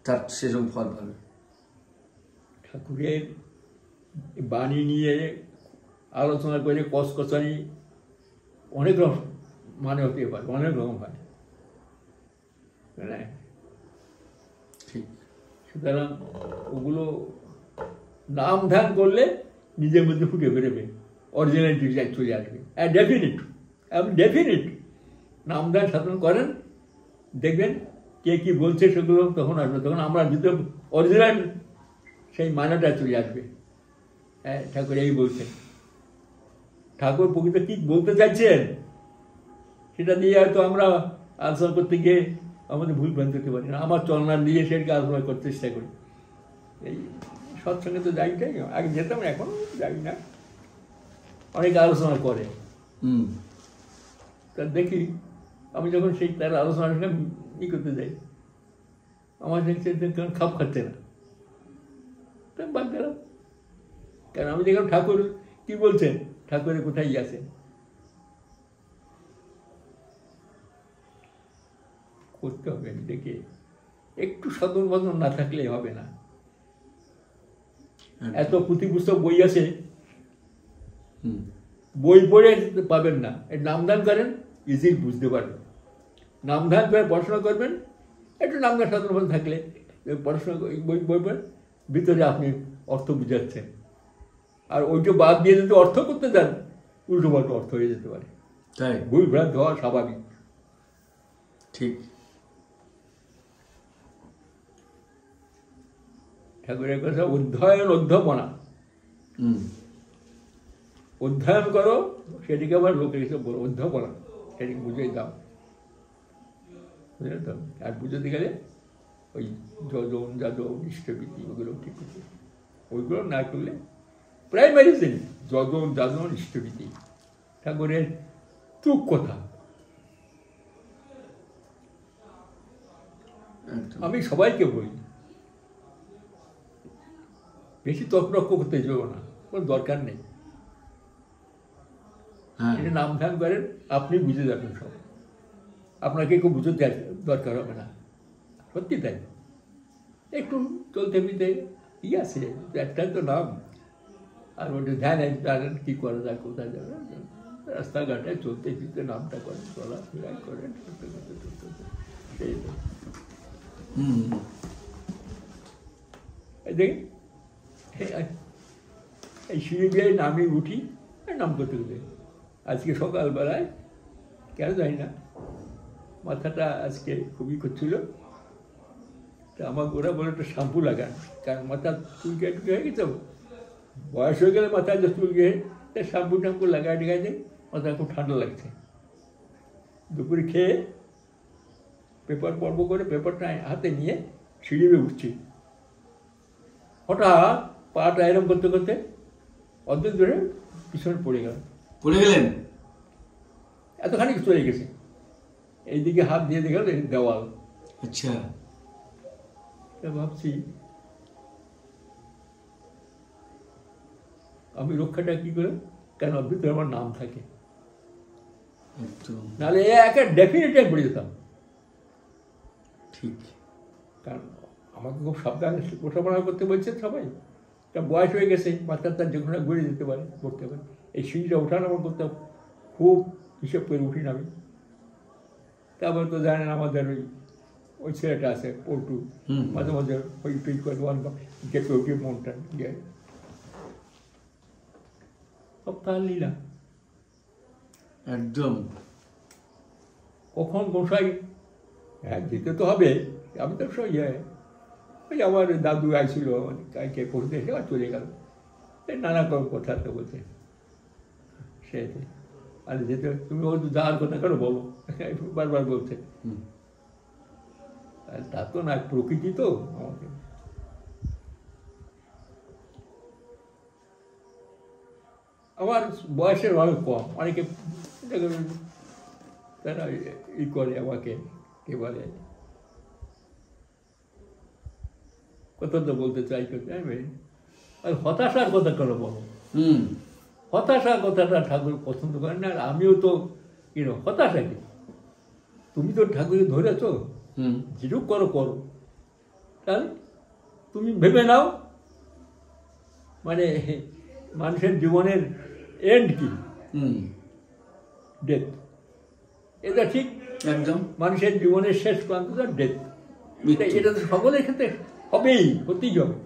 তার সেরকম ফল পাবে। ঠাকুরের বাণী নিয়ে আলোচনা করে কসকসানি অনেক রকম মানে হতে পারে, অনেক রকম হয়। ঠিক। সুতরাং ওগুলো নাম ধ্যান করলে নিজের মধ্যে ফুটে বেরোবে, অরিজিনালিটি চলে আসবে। ডেফিনিট নাম ধ্যান সাধন করেন, দেখবেন কে কি বলছে সেগুলো তখন আসবে। তখন আমরা যদি অরিজিনাল সেই মানাটা চলে আসবে। হ্যাঁ, ঠাকুর এই বলছেন, ঠাকুর প্রকৃত কি বলতে চাইছেন সেটা দিয়ে হয়তো আমরা আলোচনা করতে গিয়ে আমাদের ভুল ভ্রান্ত হতে পারি না। আমার চলনা নিয়ে সেটাকে আলোচনা করতে চেষ্টা করি। এই সৎসঙ্গে তো যাইটাই, আগে যেতাম, এখন যাই না। অনেকে আলোচনা করে, তা দেখি আমি যখন সেই তার আলোচনাটা ই করতে যাই, আমার খাপ খাচ্ছে না, বাদ গেলাম। কারণ আমি দেখলাম ঠাকুর কি বলছেন, ঠাকুরের কোথায় আছেন। করতে হবে, আমি দেখি একটু সাধন বাদন না থাকলে হবে না। এত পুঁথি পুস্তক বই আছে, বই পড়ে পাবেন না। নামদান করেন, ইজি বুঝতে পারবেন। নামদান করে পড়াশোনা করবেন, একটু নামদান সাধন বাদন থাকলে পড়াশোনা বই পড়ে ভিতরে আপনি অর্থ বুঝাচ্ছেন। আর ওইটা বাদ দিয়ে যদি অর্থ করতে যান, উল্টো পাল্টো অর্থ হয়ে যেতে পারে। তাই ভুল ভ্রান্ত হওয়া স্বাভাবিক। ঠিক। ঠাকুরের কথা অধ্যাপনা, অধ্যয়ন করো, সেটিকে আবার লোকের হিসেবে বলো অধ্যাপনা, সেটিকে বুঝেই দাও, বুঝলেন তো। আর বুঝতে গেলে ওই যজন যাদব ইষ্টবিধি ওগুলো ঠিক আছে, ওইগুলো না করলে প্রাইমারি শ্রেণী যজন যাদন ইষ্টবিধি ঠাকুরের তুক কথা। আমি সবাইকে বলি, বেশি তর্ক করতে যাবো না, কোনো দরকার নেই। এটা নাম ধ্যান করেন, আপনি বুঝে যাবেন সব, আপনাকে কেউ বুঝতে দরকার হবে না। সত্যি তাই। একটু চলতে ফিরতে কি আছে, একটাই তো নাম। আর ওটা ধ্যান জানেন কী করা যায়, কোথায় যাবেন, রাস্তাঘাটে চলতে ফিরতে নামটা করেন, চলাফেরাই করেন, করতে করতে করতে সেই তো। দেখি এই সিঁড়ি দিয়ে নামি উঠি, নাম করতে করতে আজকে সকালবেলায় কেন জানি না মাথাটা আজকে খুবই করছিল, তা আমাকে ওরা বলে একটা শ্যাম্পু লাগান, কারণ মাথা চুলকে টুকে হয়ে গেছে, বয়স হয়ে গেলে মাথায় যে চুল গিয়ে শ্যাম্পু ট্যাম্পু লাগাই টেগাই দেয়, মাথা খুব ঠান্ডা লাগছে। দুপুরে খেয়ে পেপার পর্ব করে পেপারটা হাতে নিয়ে সিঁড়ি বেয়ে উঠছি, হঠাৎ পাটা এরম করতে করতে অর্ধেক ধরে পিছনে পড়ে গেলেন, এতখানি চলে গেছে। এইদিকে হাত দিয়ে দেখে দেওয়াল। আচ্ছা, ভাবছি আমি রক্ষাটা কি করে, কেন ভিতরে আমার নাম থাকে, নাহলে একে ডেফিনেটলি পড়ে যেতাম। ঠিক, কারণ আমাকে খুব সাবধানে লেখাপড়া করতে বলছে সবাই, তা বয়স হয়ে গেছে, বাচ্চা তার যে কোনো ঘুরে যেতে পারে, করতে পারে। এই সিঁড়িটা ওঠানামা করতে খুব হিসেব করে উঠি না আমি। তারপর তো জানেন আমাদের ওই ছেলেটা আছে পল্টু, মাঝে মাঝে ওই পিক করে গেটে উঠে মনটা গিয়ে সপ্তাহ লীলা একদম। কখন গোসাই হ্যাঁ যেতে তো হবে, আমি তো সব ওই আমার দাদু আইছিল কালকে পড়তে এসে আর চলে গেল, এই নানা কথা তো বলছে সে, আর যেতে তুমি ও যাওয়ার কথা কেন বলো, বারবার বলছে। আর তা তো না, প্রকৃতি তো আমাকে। আমার বয়সের অনেক কম, অনেকে তারা ই করে আমাকে, কে বলে কথা তো বলতে চাই, আর হতাশার কথা কেন বলো, হতাশার কথাটা ঠাকুর পছন্দ করেন না। আর আমিও তো হতাশা কি, তুমি তো ঠাকুরকে ধরেছ, যেটুক করো করো, তাহলে তুমি ভেবে নাও মানে মানুষের জীবনের এন্ড কি, ডেথ। এটা ঠিক, একদম মানুষের জীবনের শেষ প্রান্তটা ডেথ। এটা তো সকলের ক্ষেত্রে হবেই, হতেই হবে।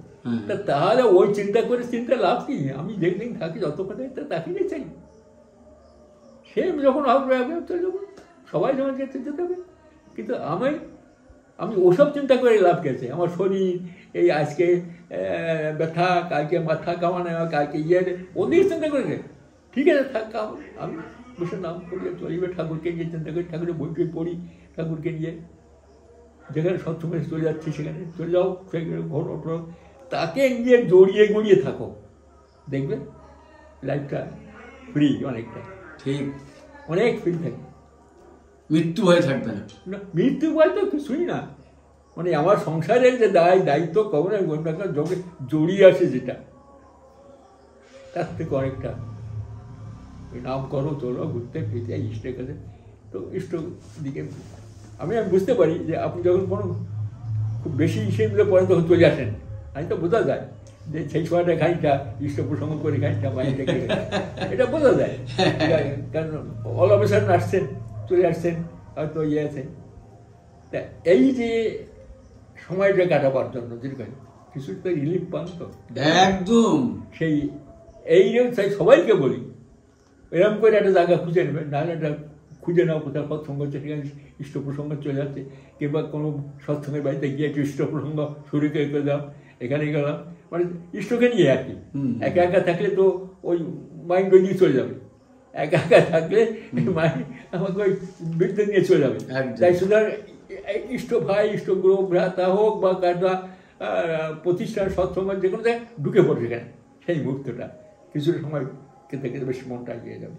তাহলে ওই চিন্তা করে চিন্তা লাভ কি, আমি যেদিন থাকি যতক্ষণে তাকিয়ে চাই, সে যখন হবে চলে যাবো, সবাই যখন যেতে যেতে হবে। কিন্তু আমি ওসব চিন্তা করে লাভ গেছে, আমার শরীর এই আজকে ব্যথা, কালকে মাথা কামানো, কালকে ওদের চিন্তা করে ঠিক আছে থাক, আমি বসে নাম করিয়ে চলিবে, ঠাকুরকে নিয়ে চিন্তা করি, ঠাকুরের বই টই পড়ি, ঠাকুরকে নিয়ে যেখানে সবসময় চলে যাচ্ছি সেখানে চলে যাও, সেখানে ঘর ওঠো, তাকে নিয়ে জড়িয়ে গড়িয়ে থাকো, দেখবে লাইফটা ফ্রি, অনেকটা ঠিক, অনেক ফ্রি থাকে, মৃত্যু ভয় থাকবে না। মৃত্যু ভয় তো কিছুই না, মানে আমার সংসারের যে দায়িত্ব কবরে জড়িয়ে আসে যেটা, তার থেকে অনেকটা নাম করো, চলো ঘুরতে ফিরতে ইষ্টের কাছে, তো ইষ্ট দিকে আমি বুঝতে পারি যে আপনি যখন কোনো খুব বেশি হিসেবে পরে তখন চলে আসেন, আমি তো বোঝা যায় যে সেই সময়টা খানিকটা ইষ্ট প্রসঙ্গ করে খানিকটা মাইন্ডটাকে, এটা বোঝা যায়। কারণ অল অফ এ সাডেন আসছেন, চলে আসছেন, হয়তো আছে। তা এই যে সময়টা কাটাবার জন্য যেরকম কিছু তো রিলিফ পান, তো একদম সেই চাই সবাইকে বলি, এরকম করে একটা জায়গা খুঁজে নেবেন, নাহলে একটা খুঁজে নাও কোথাও সৎসঙ্গ হচ্ছে, সেখানে ইষ্ট প্রসঙ্গ চলে যাচ্ছে, কিংবা কোনো সৎসঙ্গের বাড়িতে গিয়ে একটু ইষ্ট প্রসঙ্গ শুরু করে দাও, এখানে গেলাম, মানে ইষ্টকে নিয়ে আর কি। একা একা থাকলে তো ওই মাইন্ড ওই নিয়ে চলে যাবে, একা একা থাকলে মাইন্ড আমাকে ওই বৃদ্ধ নিয়ে চলে যাবে। তাই সুতরাং ইষ্ট ভাই, ইষ্ট গুরু ভ্রাতা হোক বা কাটা প্রতিষ্ঠান সৎসঙ্গ যে কোনো জায়গায় ঢুকে পড়বে, সেখানে সেই মুহূর্তটা কিছুটা সময় খেতে খেতে বেশ মনটা এগিয়ে যাবে।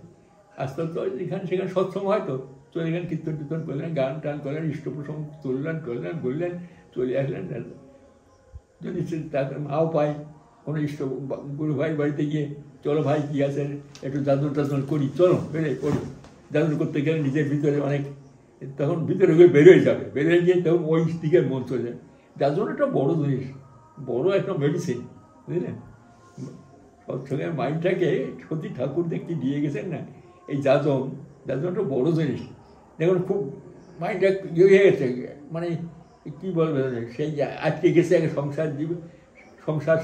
আস্তে আস্তে যেখানে সেখানে সৎসঙ্গ হয়তো চলে গেলেন, কীর্তন টীর্তন করলেন, গান টান করলেন, ইষ্ট প্রসঙ্গ তুললেন বললেন, চলে আসলেন। যদি তাকে মাও পাই কোনো ইষ্ট গুরু ভাই বাড়িতে গিয়ে, চলো ভাই কী আছেন, একটু দাদুর টাদুর করি, চলো বেরোয় করো, দাদুর করতে গেলে নিজের ভিতরে অনেক, তখন ভিতরে গিয়ে বেরোয় যাবে, বেরোয় গিয়ে তখন ওই দিকে মন চলে যায়। যাজন একটা বড় জিনিস, বড় একটা মেডিসিন, বুঝলেন। সৎসঙ্গে মাইন্ডটাকে সত্যি ঠাকুর দেখতে দিয়ে গেছেন না, এই যাজনটা বড় জিনিস। দেখুন খুব মাইন্ডটা ইয়ে হয়ে গেছে, মানে কী বলবে, সেই আজকে গেছে সংসার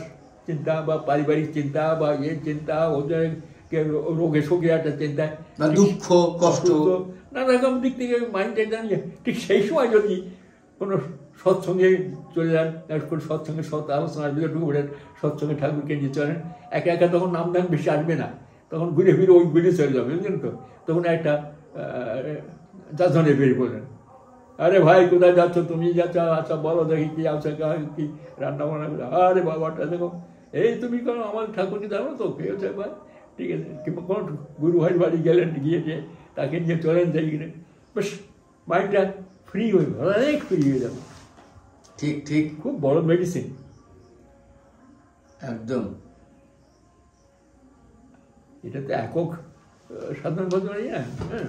চিন্তা বা পারিবারিক চিন্তা বা চিন্তা, ওদের রোগে শোকে একটা চিন্তা, দুঃখ কষ্ট নানা রকম দিক থেকে মাইন্ডটা জানিয়ে, ঠিক সেই সময় যদি কোনো সৎসঙ্গে চলে যান, সৎসঙ্গে সৎ আলোচনার ভিতরে ঢুকে পড়েন, সৎসঙ্গে ঠাকুরকে নিয়ে চলেন। একা একা তখন নাম ধান বেশি আসবে না, তখন ঘুরে ফিরে ওই ঘুরে চলে যাবে, বুঝলেন তো। তখন একটা যাজনে বেরিয়ে পড়লেন, আরে ভাই কোথায় যাচ্ছ, তুমি যাচ্ছ, আচ্ছা বলো দেখি কি আছে, কি রান্না বান্না করে। আরে বাবাটা দেখো, এই তুমি কোনো আমার ঠাকুরকে জানো তো, কে হচ্ছে ভাই, ঠিক আছে। কিংবা কোনো গুরু ভাইয়ের বাড়ি গেলেন, গিয়ে যে তাকে নিয়ে চলেন, যাই কিনে বেশ মাইন্ডটা ফ্রি হয়ে যাবে, অনেক ফ্রি হয়ে যাবে। ঠিক ঠিক, খুব বড় মেডিসিন একদম। এটা তো একক সাধারণ কথা নয় না। হ্যাঁ,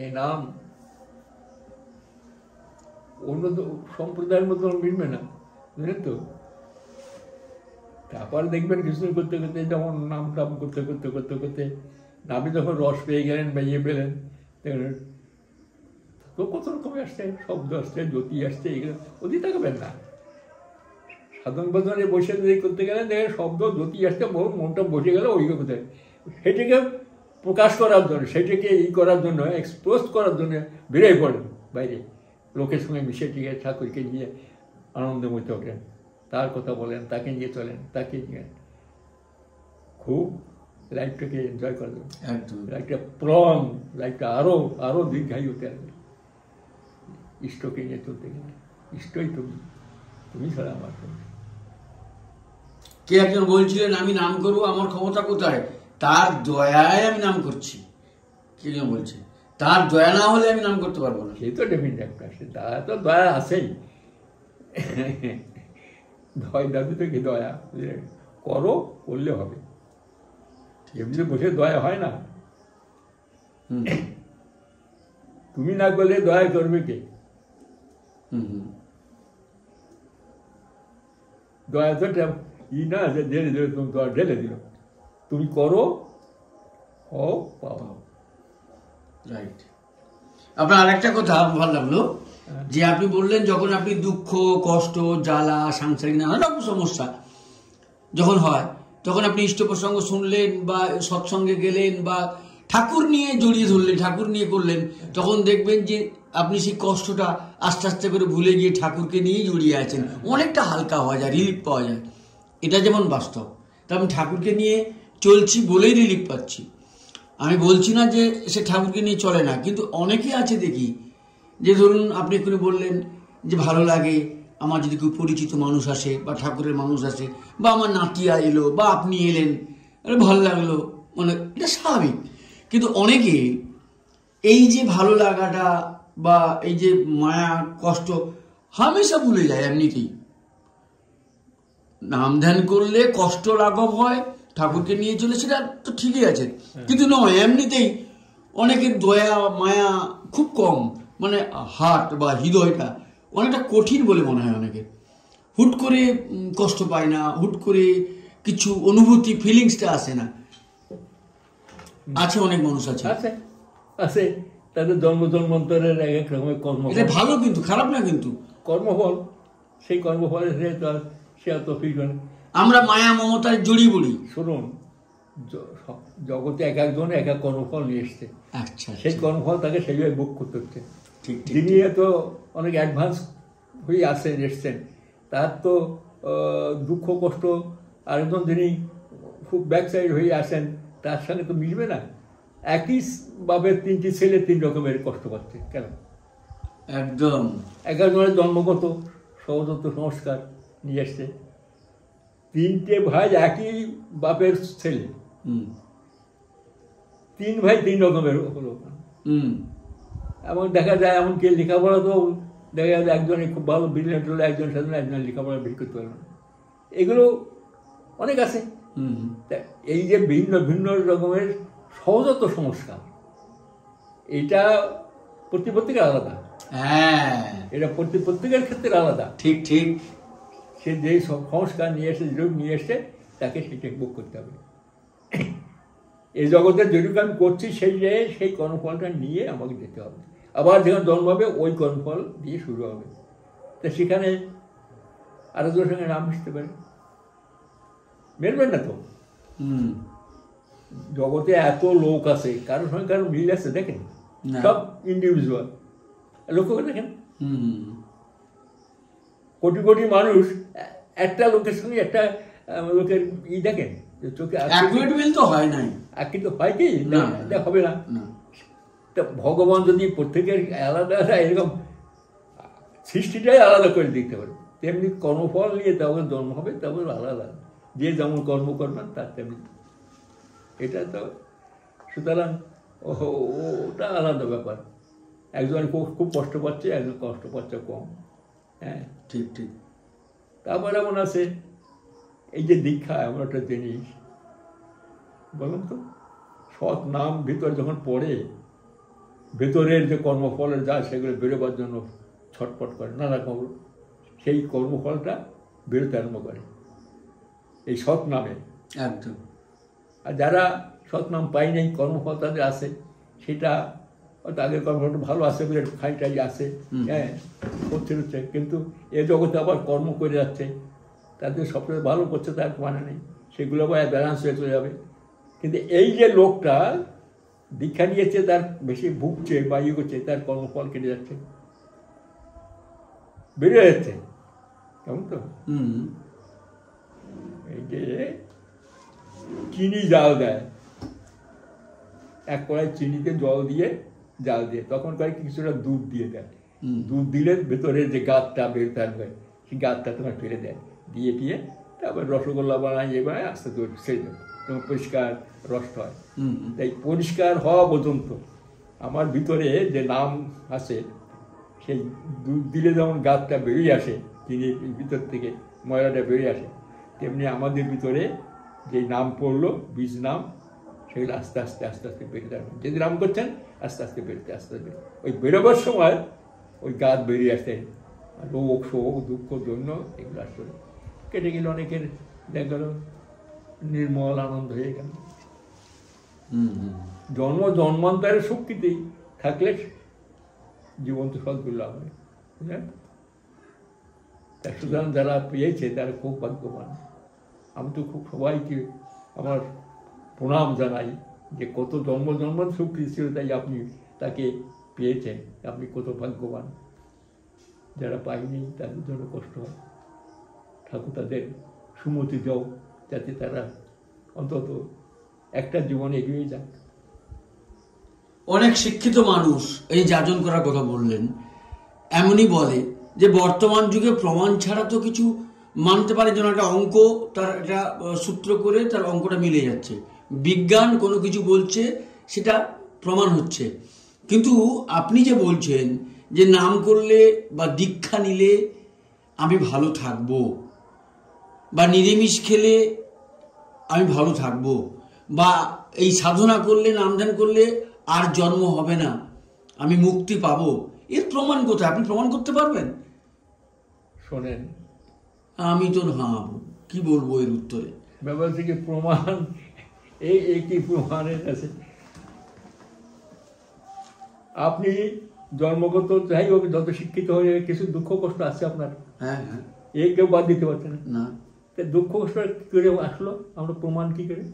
এই নাম অন্য সম্প্রদায়ের মতো মিলবে না, বুঝলেন তো। তারপর দেখবেন কিছু করতে করতে, যেমন নাম টাম করতে করতে করতে করতে নামে যখন রস পেয়ে গেলেন বা ইয়ে পেলেন, দেখলেন তো কত রকমের আসছে, শব্দ আসছে, জ্যোতি আসছে, এগুলো অতি থাকবেন না। সাধারণ বাজারে বসে যদি করতে গেলেন, দেখেন শব্দ জ্যোতি আসছে, বহু মনটা বসে গেল ওই কোথায়, সেটাকে প্রকাশ করার জন্য, সেটাকে করার জন্য, এক্সপোজ করার জন্য বেরিয়ে পড়েন বাইরে, লোকের সঙ্গে মিশে টিকে ঠাকুরকে নিয়ে আনন্দময় ওঠেন, তার কথা বলেন, তাকে নিয়ে চলেন, তাকে নিয়ে খুব লাইফটাকে এনজয় করবেন। লাইফটা প্রং, লাইফটা আরো আরো দীর্ঘায়ু হতে আসবে। ইষ্টকে নিয়ে চলতে গেলে, ইষ্টই তুমি, তুমি ছাড়া আমার। কে একজন বলছিলেন আমি নাম করবো, আমার ক্ষমতা কোথায়, তার দয়ায় আমি নাম করছি। কে যেন বলছে তার দয়া না হলে আমি নাম করতে পারবো না। সেই তো ডেফিনেট একটা, সে দয়া তো দয়া আছেই, দয় দাবি তো কি দয়া করো, করলে হবে, এমনি বসে দয়া হয় না। তুমি না করলে দয়া করবে কে? দয়া তো না যে ঢেলে দিল, তুমি দয়া ঢেলে দিল, তুমি করো, ও পাও। রাইট। আপনার আরেকটা কথা ভালো লাগলো, যে আপনি বললেন যখন আপনি দুঃখ, কষ্ট, জ্বালা, সাংসারিক নানা রকম সমস্যা যখন হয়, তখন আপনি ইষ্ট প্রসঙ্গ শুনলেন বা সৎসঙ্গে গেলেন বা ঠাকুর নিয়ে জড়িয়ে ধরলেন, ঠাকুর নিয়ে করলেন, তখন দেখবেন যে আপনি সেই কষ্টটা আস্তে আস্তে করে ভুলে গিয়ে ঠাকুরকে নিয়েই জড়িয়ে আছেন, অনেকটা হালকা হওয়া যায়, রিলিফ পাওয়া যায়। এটা যেমন বাস্তব, তা আমি ঠাকুরকে নিয়ে চলছি বলেই রিলিফ পাচ্ছি। আমি বলছি না যে সে ঠাকুরকে নিয়ে চলে না, কিন্তু অনেকে আছে দেখি যে ধরুন আপনি এক্ষুনি বললেন যে ভালো লাগে আমার যদি কেউ পরিচিত মানুষ আসে বা ঠাকুরের মানুষ আসে বা আমার নাতিয়া এলো বা আপনি এলেন, ভালো লাগলো, মানে এটা স্বাভাবিক। কিন্তু অনেকে এই যে ভালো লাগাটা বা এই যে মায়া কষ্ট হামেশা ভুলে যায়। এমনিতেই নাম ধ্যান করলে কষ্ট লাঘব হয়, ঠাকুরকে নিয়ে চলে, সেটা তো ঠিকই আছে, কিন্তু নয় এমনিতেই অনেকের দয়া মায়া খুব কম, মানে হার্ট বা হৃদয়টা অনেকটা কঠিন বলে মনে হয় অনেকের। হুট করে কষ্ট পায় না, হুট করে কিছু অনুভূতি ফিলিংসটা আসে না। আছে অনেক মানুষ আছে, আছে তাদের জন্ম জন্মান্তরের এক এক রকমের কর্ম, এটা ভালো কিন্তু খারাপ না, কিন্তু কর্মফল, সেই কর্মফলে সে তো ফিল করে। আমরা মায়া মমতায় জড়িয়ে পড়ি। শুনুন, জগতে এক একজন এক এক কর্মফল নিয়ে এসছে, আচ্ছা, সেই কর্মফল তাকে সেইভাবে বুক করতে হচ্ছে। ঠিক, যিনি এত অনেক অ্যাডভান্স হয়ে আসেন এসছেন, তার তো দুঃখ কষ্ট, আরেকজন যিনি খুব ব্যাক সাইড হয়ে আসেন তার সঙ্গে তো মিলবে না। একই বাপের তিনটি ছেলে তিন রকমের কষ্ট পাচ্ছে কেন? একদম এক একজনের জন্মগত সহজাত সংস্কার নিয়ে এসছে। তিনটে ভাই একই বাপের ছেলে, তিন ভাই তিন রকমের হলো। এমন দেখা যায়, এমনকি লেখাপড়া তো দেখা যায় একজনে খুব ভালো ব্রিলিয়েন্ট হলো, একজন সাধারণ, একজন লেখাপড়া বের করতে পারবে না। এগুলো অনেক আছে। এই যে ভিন্ন ভিন্ন রকমের সহজাত সংস্কার, এটা প্রত্যেকের আলাদা। হ্যাঁ, এটা প্রত্যেকের ক্ষেত্রে আলাদা। ঠিক ঠিক। সে যে সংস্কার নিয়ে এসে, যেরূপ নিয়ে এসে, তাকে সেটা ভোগ করতে হবে। এই জগতের যেটুকু আমি করছি সেই জায়গায় সেই কর্মফলটা নিয়ে আমাকে যেতে হবে। আবার যখন জন্ম হবে ওই কর্মফল দিয়ে শুরু হবে। তা সেখানে আরেকজনের সঙ্গে নাম মিশতে পারে, মেলবেন না তো। জগতে এত লোক আছে, কারোর সঙ্গে কারো মিল আছে দেখেন? না। সব ইন্ডিভিজুয়াল। লক্ষ্য করে দেখেন, কোটি কোটি মানুষ একটা লোকের সঙ্গে একটা লোকের দেখেন চোখে অ্যাকুরেট মিল তো হয় নাই। কিন্তু হয় কি না, এটা হবে না। তা ভগবান যদি প্রত্যেকের আলাদা আলাদা এরকম সৃষ্টিটাই আলাদা করে দিতে পারে, তেমনি কর্মফল নিয়ে তারপর জন্ম হবে, তারপর আলাদা, যে যেমন কর্ম করবেন তার তেমনি। এটা তো সুতরাং ওটা আলাদা ব্যাপার। একজন খুব কষ্ট পাচ্ছে, একজন কষ্ট পাচ্ছে কম। হ্যাঁ, ঠিক ঠিক। তারপর এমন আছে এই যে দীক্ষা, এমন একটা জিনিস বলুন তো, সৎ নাম ভিতরে যখন পড়ে, ভেতরের যে কর্মফলের যা সেগুলো বেরোবার জন্য ছটফট করে নানা খবর, সেই কর্মফলটা বেরোতে আরম্ভ করে এই সৎ নামে। একদম। আর যারা সৎ নাম পাই নাই, কর্মফল তাদের আসে, সেটা হয়তো আগের কর্মফলটা ভালো আসে বলে খাইটাই আসে, হ্যাঁ, করছে হচ্ছে, কিন্তু এ জগতে আবার কর্ম করে যাচ্ছে, তাদের সবচেয়ে ভালো করছে তার মানে নেই, সেগুলো আবার ব্যালেন্স হয়ে চলে যাবে। কিন্তু এই যে লোকটা দীক্ষা নিয়েছে, তার বেশি ভুগছে বা ইয়ে করছে, তার কর্মফল কেটে যাচ্ছে, বেড়ে যাচ্ছে, কেমন তো? এই যে চিনি জাল দেয়, এক কড়াই চিনিতে জল দিয়ে জাল দিয়ে, তখন করে কিছুটা দুধ দিয়ে দেয়, দুধ দিলে ভেতরের যে গাঁতটা বের থাকবে, সেই গাঁতটা তোমার ফেলে দেয়, দিয়ে দিয়ে তারপর রসগোল্লা বানায়, এ বানায়, আস্তে আস্তে ছেড়ে দেয়, এবং পরিষ্কার রস হয়। তাই পরিষ্কার হওয়া পর্যন্ত আমার ভিতরে যে নাম আছে, সেই দুধ দিলে যেমন গাঁতটা বেরিয়ে আসে, চিনির ভিতর থেকে ময়লাটা বেরিয়ে আসে, তেমনি আমাদের ভিতরে যে নাম পড়লো, বীজ নাম, সেগুলো আস্তে আস্তে আস্তে আস্তে বেরিয়ে যাবে। যদি নাম করছেন আস্তে আস্তে বেরোতে, আস্তে আস্তে ওই বেরোবার সময় ওই গাছ বেরিয়ে আসে, রোগ শোক দুঃখ দৈন্য এগুলো আসতে কেটে গেলে অনেকের দেখা গেল নির্মল আনন্দ হয়ে গেল। জন্মান্তরের শক্তিতেই থাকলে জীবন্ত ফলগুলো লাভ হয়, বুঝলেন? সুতরাং যারা পেয়েছে তারা খুব ভাগ্যবান। আমি তো খুব সবাইকে আমার প্রণাম জানাই যে কত জন্মান্ত শক্তি ছিল, তাই আপনি তাকে পেয়েছেন, আপনি কত ভাগ্যবান। যারা পায়নি তাদের জন্য কষ্ট হয়। ঠাকুর তাদের সুমতি দাও, যাতে তারা অন্তত একটা জীবনে এগিয়ে যাক। অনেক শিক্ষিত মানুষ এই যাজন করার কথা বললেন, এমনই বলে যে বর্তমান যুগে প্রমাণ ছাড়া তো কিছু মানতে পারে, যেন একটা অঙ্ক, তার একটা সূত্র করে তার অঙ্কটা মিলে যাচ্ছে, বিজ্ঞান কোনো কিছু বলছে সেটা প্রমাণ হচ্ছে। কিন্তু আপনি যে বলছেন যে নাম করলে বা দীক্ষা নিলে আমি ভালো থাকবো, বা নিরামিষ খেলে আমি ভালো থাকবো, বা এই সাধনা করলে, নামধান করলে আর জন্ম হবে না, আমি মুক্তি পাবো, এর প্রমাণ কোথায়? আপনি প্রমাণ করতে পারবেন? শোনেন, আমি তো কি বলবো এর উত্তরে? ব্যাপার থেকে প্রমাণ, এই কি প্রমাণের আছে? আপনি জন্মগত যাই হোক, যত শিক্ষিত হয়ে কিছু দুঃখ কষ্ট আছে আপনার, হ্যাঁ হ্যাঁ, এই কেউ বাদ দিতে পারছে না। দুঃখ কষ্ট কি করে আসলো? আমরা প্রমাণ কি করে?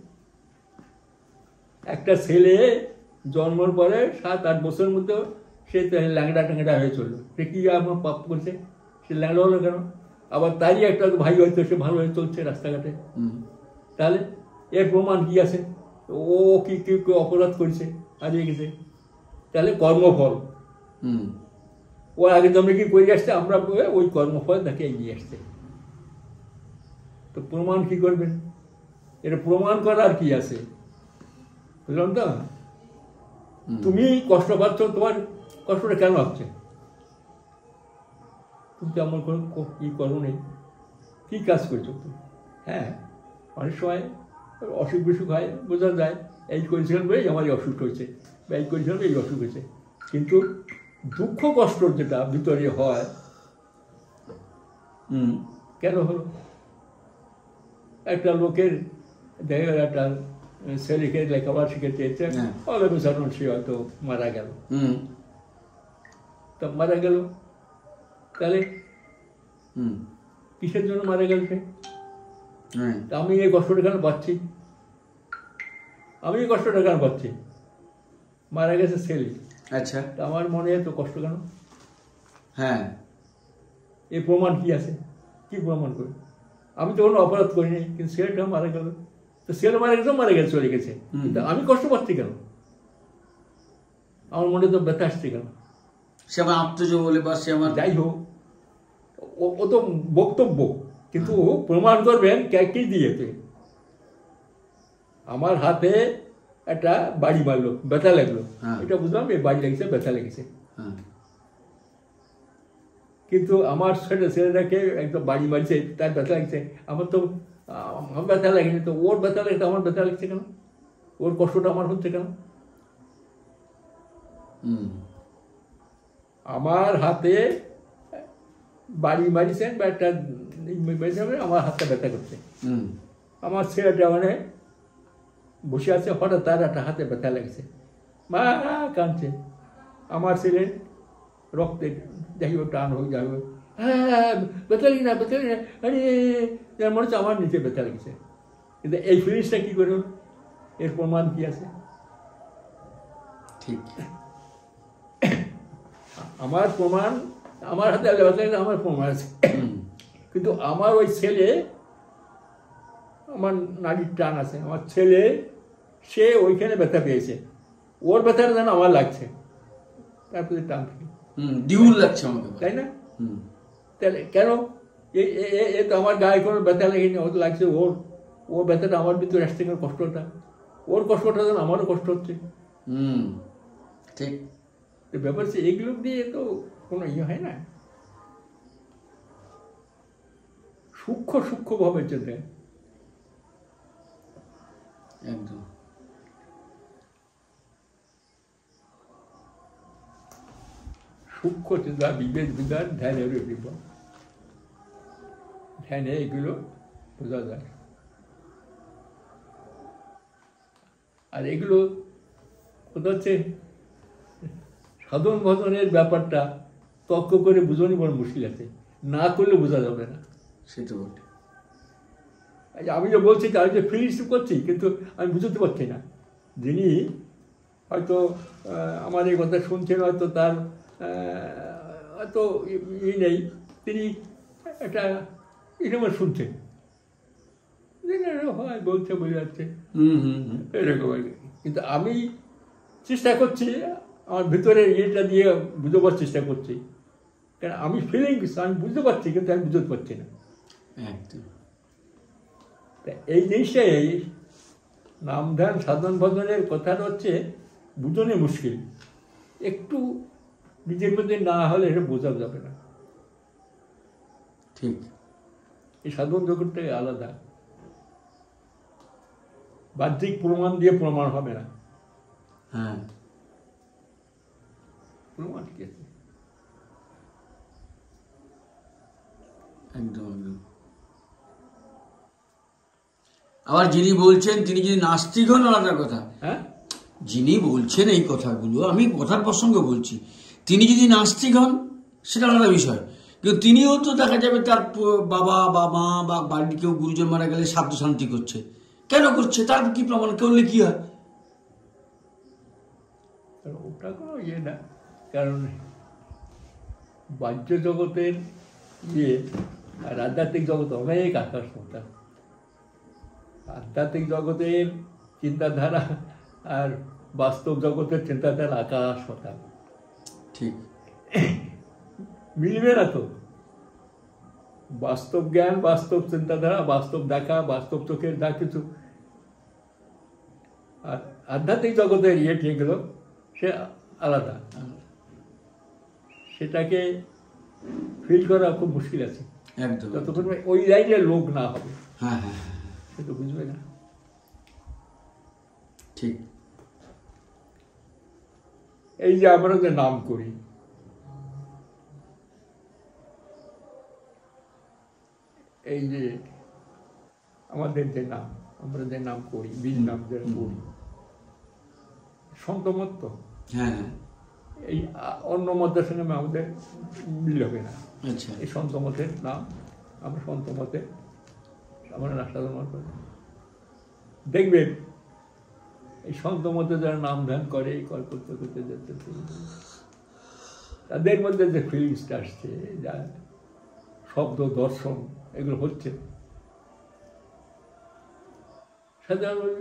একটা ছেলে জন্মের পরে 7-8 বছরের মধ্যে সে ল্যাংড়া ট্যাংড়া হয়ে চললো, সে কি আমার পাপ করছে? সে ল্যাংড়া হলো কেন? আবার তারই একটা ভাই হয়তো সে ভালো হয়ে চলছে রাস্তাঘাটে, তাহলে এর প্রমাণ কি আছে? ও কি কি অপরাধ করেছে, হারিয়ে গেছে, তাহলে কর্মফল। ও আগে তো আমরা কি করে আসছে, আমরা ওই কর্মফল তাকে এগিয়ে আসছে। তো প্রমাণ কি করবেন? এটা প্রমাণ করার কি আছে? বুঝলাম তো? তুমি কষ্ট পাচ্ছ, তোমার কষ্টটা কেন হচ্ছে? তুমি তো আমার কি করো নেই, কি কাজ করছো তুমি? হ্যাঁ, অনেক সময় অসুখ বিসুখ হয়, বোঝা যায় এই করেছিলাম বলেই আমার এই অসুখ হয়েছে, বা এই করেছিলাম এই অসুখ হয়েছে। কিন্তু দুঃখ কষ্ট যেটা ভিতরে হয়, কেন হলো? একটা লোকের দেখা গেল একটা ছেলেকে লেখাপড়া শিখে চেয়েছে, অলবেসারণ সে হয়তো মারা গেল। তা মারা গেল, তাহলে কিসের জন্য মারা গেল সে? আমি এই কষ্টটা কেন পাচ্ছি? আমি কষ্টটা কেন পাচ্ছি? মারা গেছে ছেলে, আচ্ছা, তা আমার মনে এত কষ্ট কেন? হ্যাঁ, এই প্রমাণ কি আছে? কি প্রমাণ করে? আমি তো কোনো অপরাধ করিনি, কিন্তু ছেলেটা মারা গেল, তো ছেলে মারা গেছে, চলে গেছে, কিন্তু আমি কষ্ট পাচ্ছি কেন? আমার মনে তো ব্যথা আসছে কেন? সে আমার আত্মজ বলে বা সে আমার, যাই হোক, ও তো বক্তব্য, কিন্তু প্রমাণ করবেন কি দিয়ে? আমার হাতে একটা বাড়ি মারলো, ব্যথা লাগলো, এটা বুঝলাম এই বাড়ি লেগেছে, ব্যথা লেগেছে, কিন্তু আমার ছেলেটাকে একদম বাড়ি মারছে, তার ব্যথা লাগছে, আমার তো আমার ব্যথা লাগেনি, তো ওর ব্যথা লাগছে, আমার ব্যথা লাগছে কেন? ওর কষ্টটা আমার হচ্ছে কেন? আমার হাতে বাড়ি মারিছেন বা একটা আমার হাতটা ব্যথা করছে, আমার ছেলেটা মানে বসে আছে, হঠাৎ তার একটা হাতে ব্যথা লাগছে, মা কাঁদছে, আমার ছেলে রক্তে যাই হোক টান হোক, যাই হোক, হ্যাঁ ব্যথা লাগি না, ব্যথা লাগি না, আরে মনে হচ্ছে আমার নিচে ব্যথা লেগেছে, কিন্তু এই ফিলিংসটা কি করে? এর প্রমাণ কি আছে? ঠিক, আমার প্রমাণ, আমার হাতে ব্যথা লাগছে, আমার প্রমাণ আছে, কিন্তু আমার ওই ছেলে, আমার নারীর টান আছে, আমার ছেলে সে ওইখানে ব্যথা পেয়েছে, ওর ব্যথাটা যেন আমার লাগছে, তারপরে টান ডিউল লাগছে আমাকে, তাই না? তাহলে কেন? এ তো আমার গায়ে কোনো ব্যথা লেগেনি, ওর লাগছে, ওর ব্যথাটা আমার ভিতরে আসছে, কষ্টটা, ওর কষ্টটা যেন আমারও কষ্ট হচ্ছে। ঠিক, ব্যাপার সে এগুলো দিয়ে তো কোনো ইয়ে হয় না, সূক্ষ্মভাবে চলতে, একদম সূক্ষ্ম চিন্তা, বিবেক বিধান, ধ্যানের বিপদ, ধ্যানে এগুলো বোঝা যায়। আর এগুলো কথা হচ্ছে সাধন ভজনের ব্যাপারটা তর্ক করে বুঝানি বড় মুশকিল আছে, না করলে বোঝা যাবে না, সেটা বটে। আমি যে বলছি আমি যে ফিলিংস করছি, কিন্তু আমি বুঝতে পারছি না, যিনি হয়তো আমার এই কথা শুনছেন, হয়তো তার হয়তো ই নেই, তিনি একটা এরকম শুনছেন, হয় বলছে, বোঝা যাচ্ছে এরকম আর কি, কিন্তু আমি চেষ্টা করছি আমার ভিতরে ইয়েটা দিয়ে বুঝবার চেষ্টা করছি, কারণ আমি ফিলিংস আমি বুঝতে পারছি, কিন্তু আমি বুঝতে পারছি না। একদম, তা এই জিনিসটাই নাম ধ্যান সাধন ভজনের কথাটা হচ্ছে বুঝনে মুশকিল, একটু নিজের মধ্যে না হলে এটা বোঝা যাবে না। ঠিক, এই সাধন জগৎটাই আলাদা, বাহ্যিক প্রমাণ দিয়ে প্রমাণ হবে না। হ্যাঁ, প্রমাণ কি আছে? একদম একদম। আবার যিনি বলছেন তিনি যদি নাস্তিক হন, আলাদা কথা। হ্যাঁ, যিনি বলছেন এই কথাগুলো, আমি কথার প্রসঙ্গে বলছি, তিনি যদি নাস্তিক হন সেটা আলাদা বিষয়, কিন্তু তিনিও তো দেখা যাবে তার বাবা বা মা বা বাড়ির কেউ গুরুজন মারা গেলে সাধ্য শান্তি করছে, কেন করছে? তার কি প্রমাণ করলে কি হয়? ওটা কোনো ইয়ে না, কারণ বাহ্য জগতের ইয়ে আর আধ্যাত্মিক জগৎ অনেক আকাশ পাতাল। আধ্যাত্মিক জগতের চিন্তাধারা আর বাস্তব জগতের চিন্তাধারা আকাশ পাতাল, ঠিক, মিলবে না তো। বাস্তব জ্ঞান, বাস্তব চিন্তাধারা, বাস্তব দেখা, বাস্তব চোখের যা কিছু, আর আধ্যাত্মিক জগতের ইয়ে যেগুলো সে আলাদা, সেটাকে ফিল করা খুব মুশকিল আছে। একদম, যতক্ষণ ওই লাইনে লোক না হবে, হ্যাঁ হ্যাঁ হ্যাঁ, সে তো বুঝবে না। ঠিক, এই যে আমরা যে নাম করি, এই যে আমাদের যে নাম, আমরা যে নাম করি, বীজ নাম যে করি, সন্তমত তো, হ্যাঁ হ্যাঁ, এই অন্য মতের সঙ্গে আমাদের মিল হবে না। আচ্ছা, এই সন্তমতের নাম আমরা সন্তমতে আমরা সাধন করি। দেখবেন এই সন্ত মতে যারা নাম ধ্যান করে করতে করতে যেতে তাদের মধ্যে যে ফিলিংসটা আসছে, যা শব্দ দর্শন এগুলো হচ্ছে, সাধারণ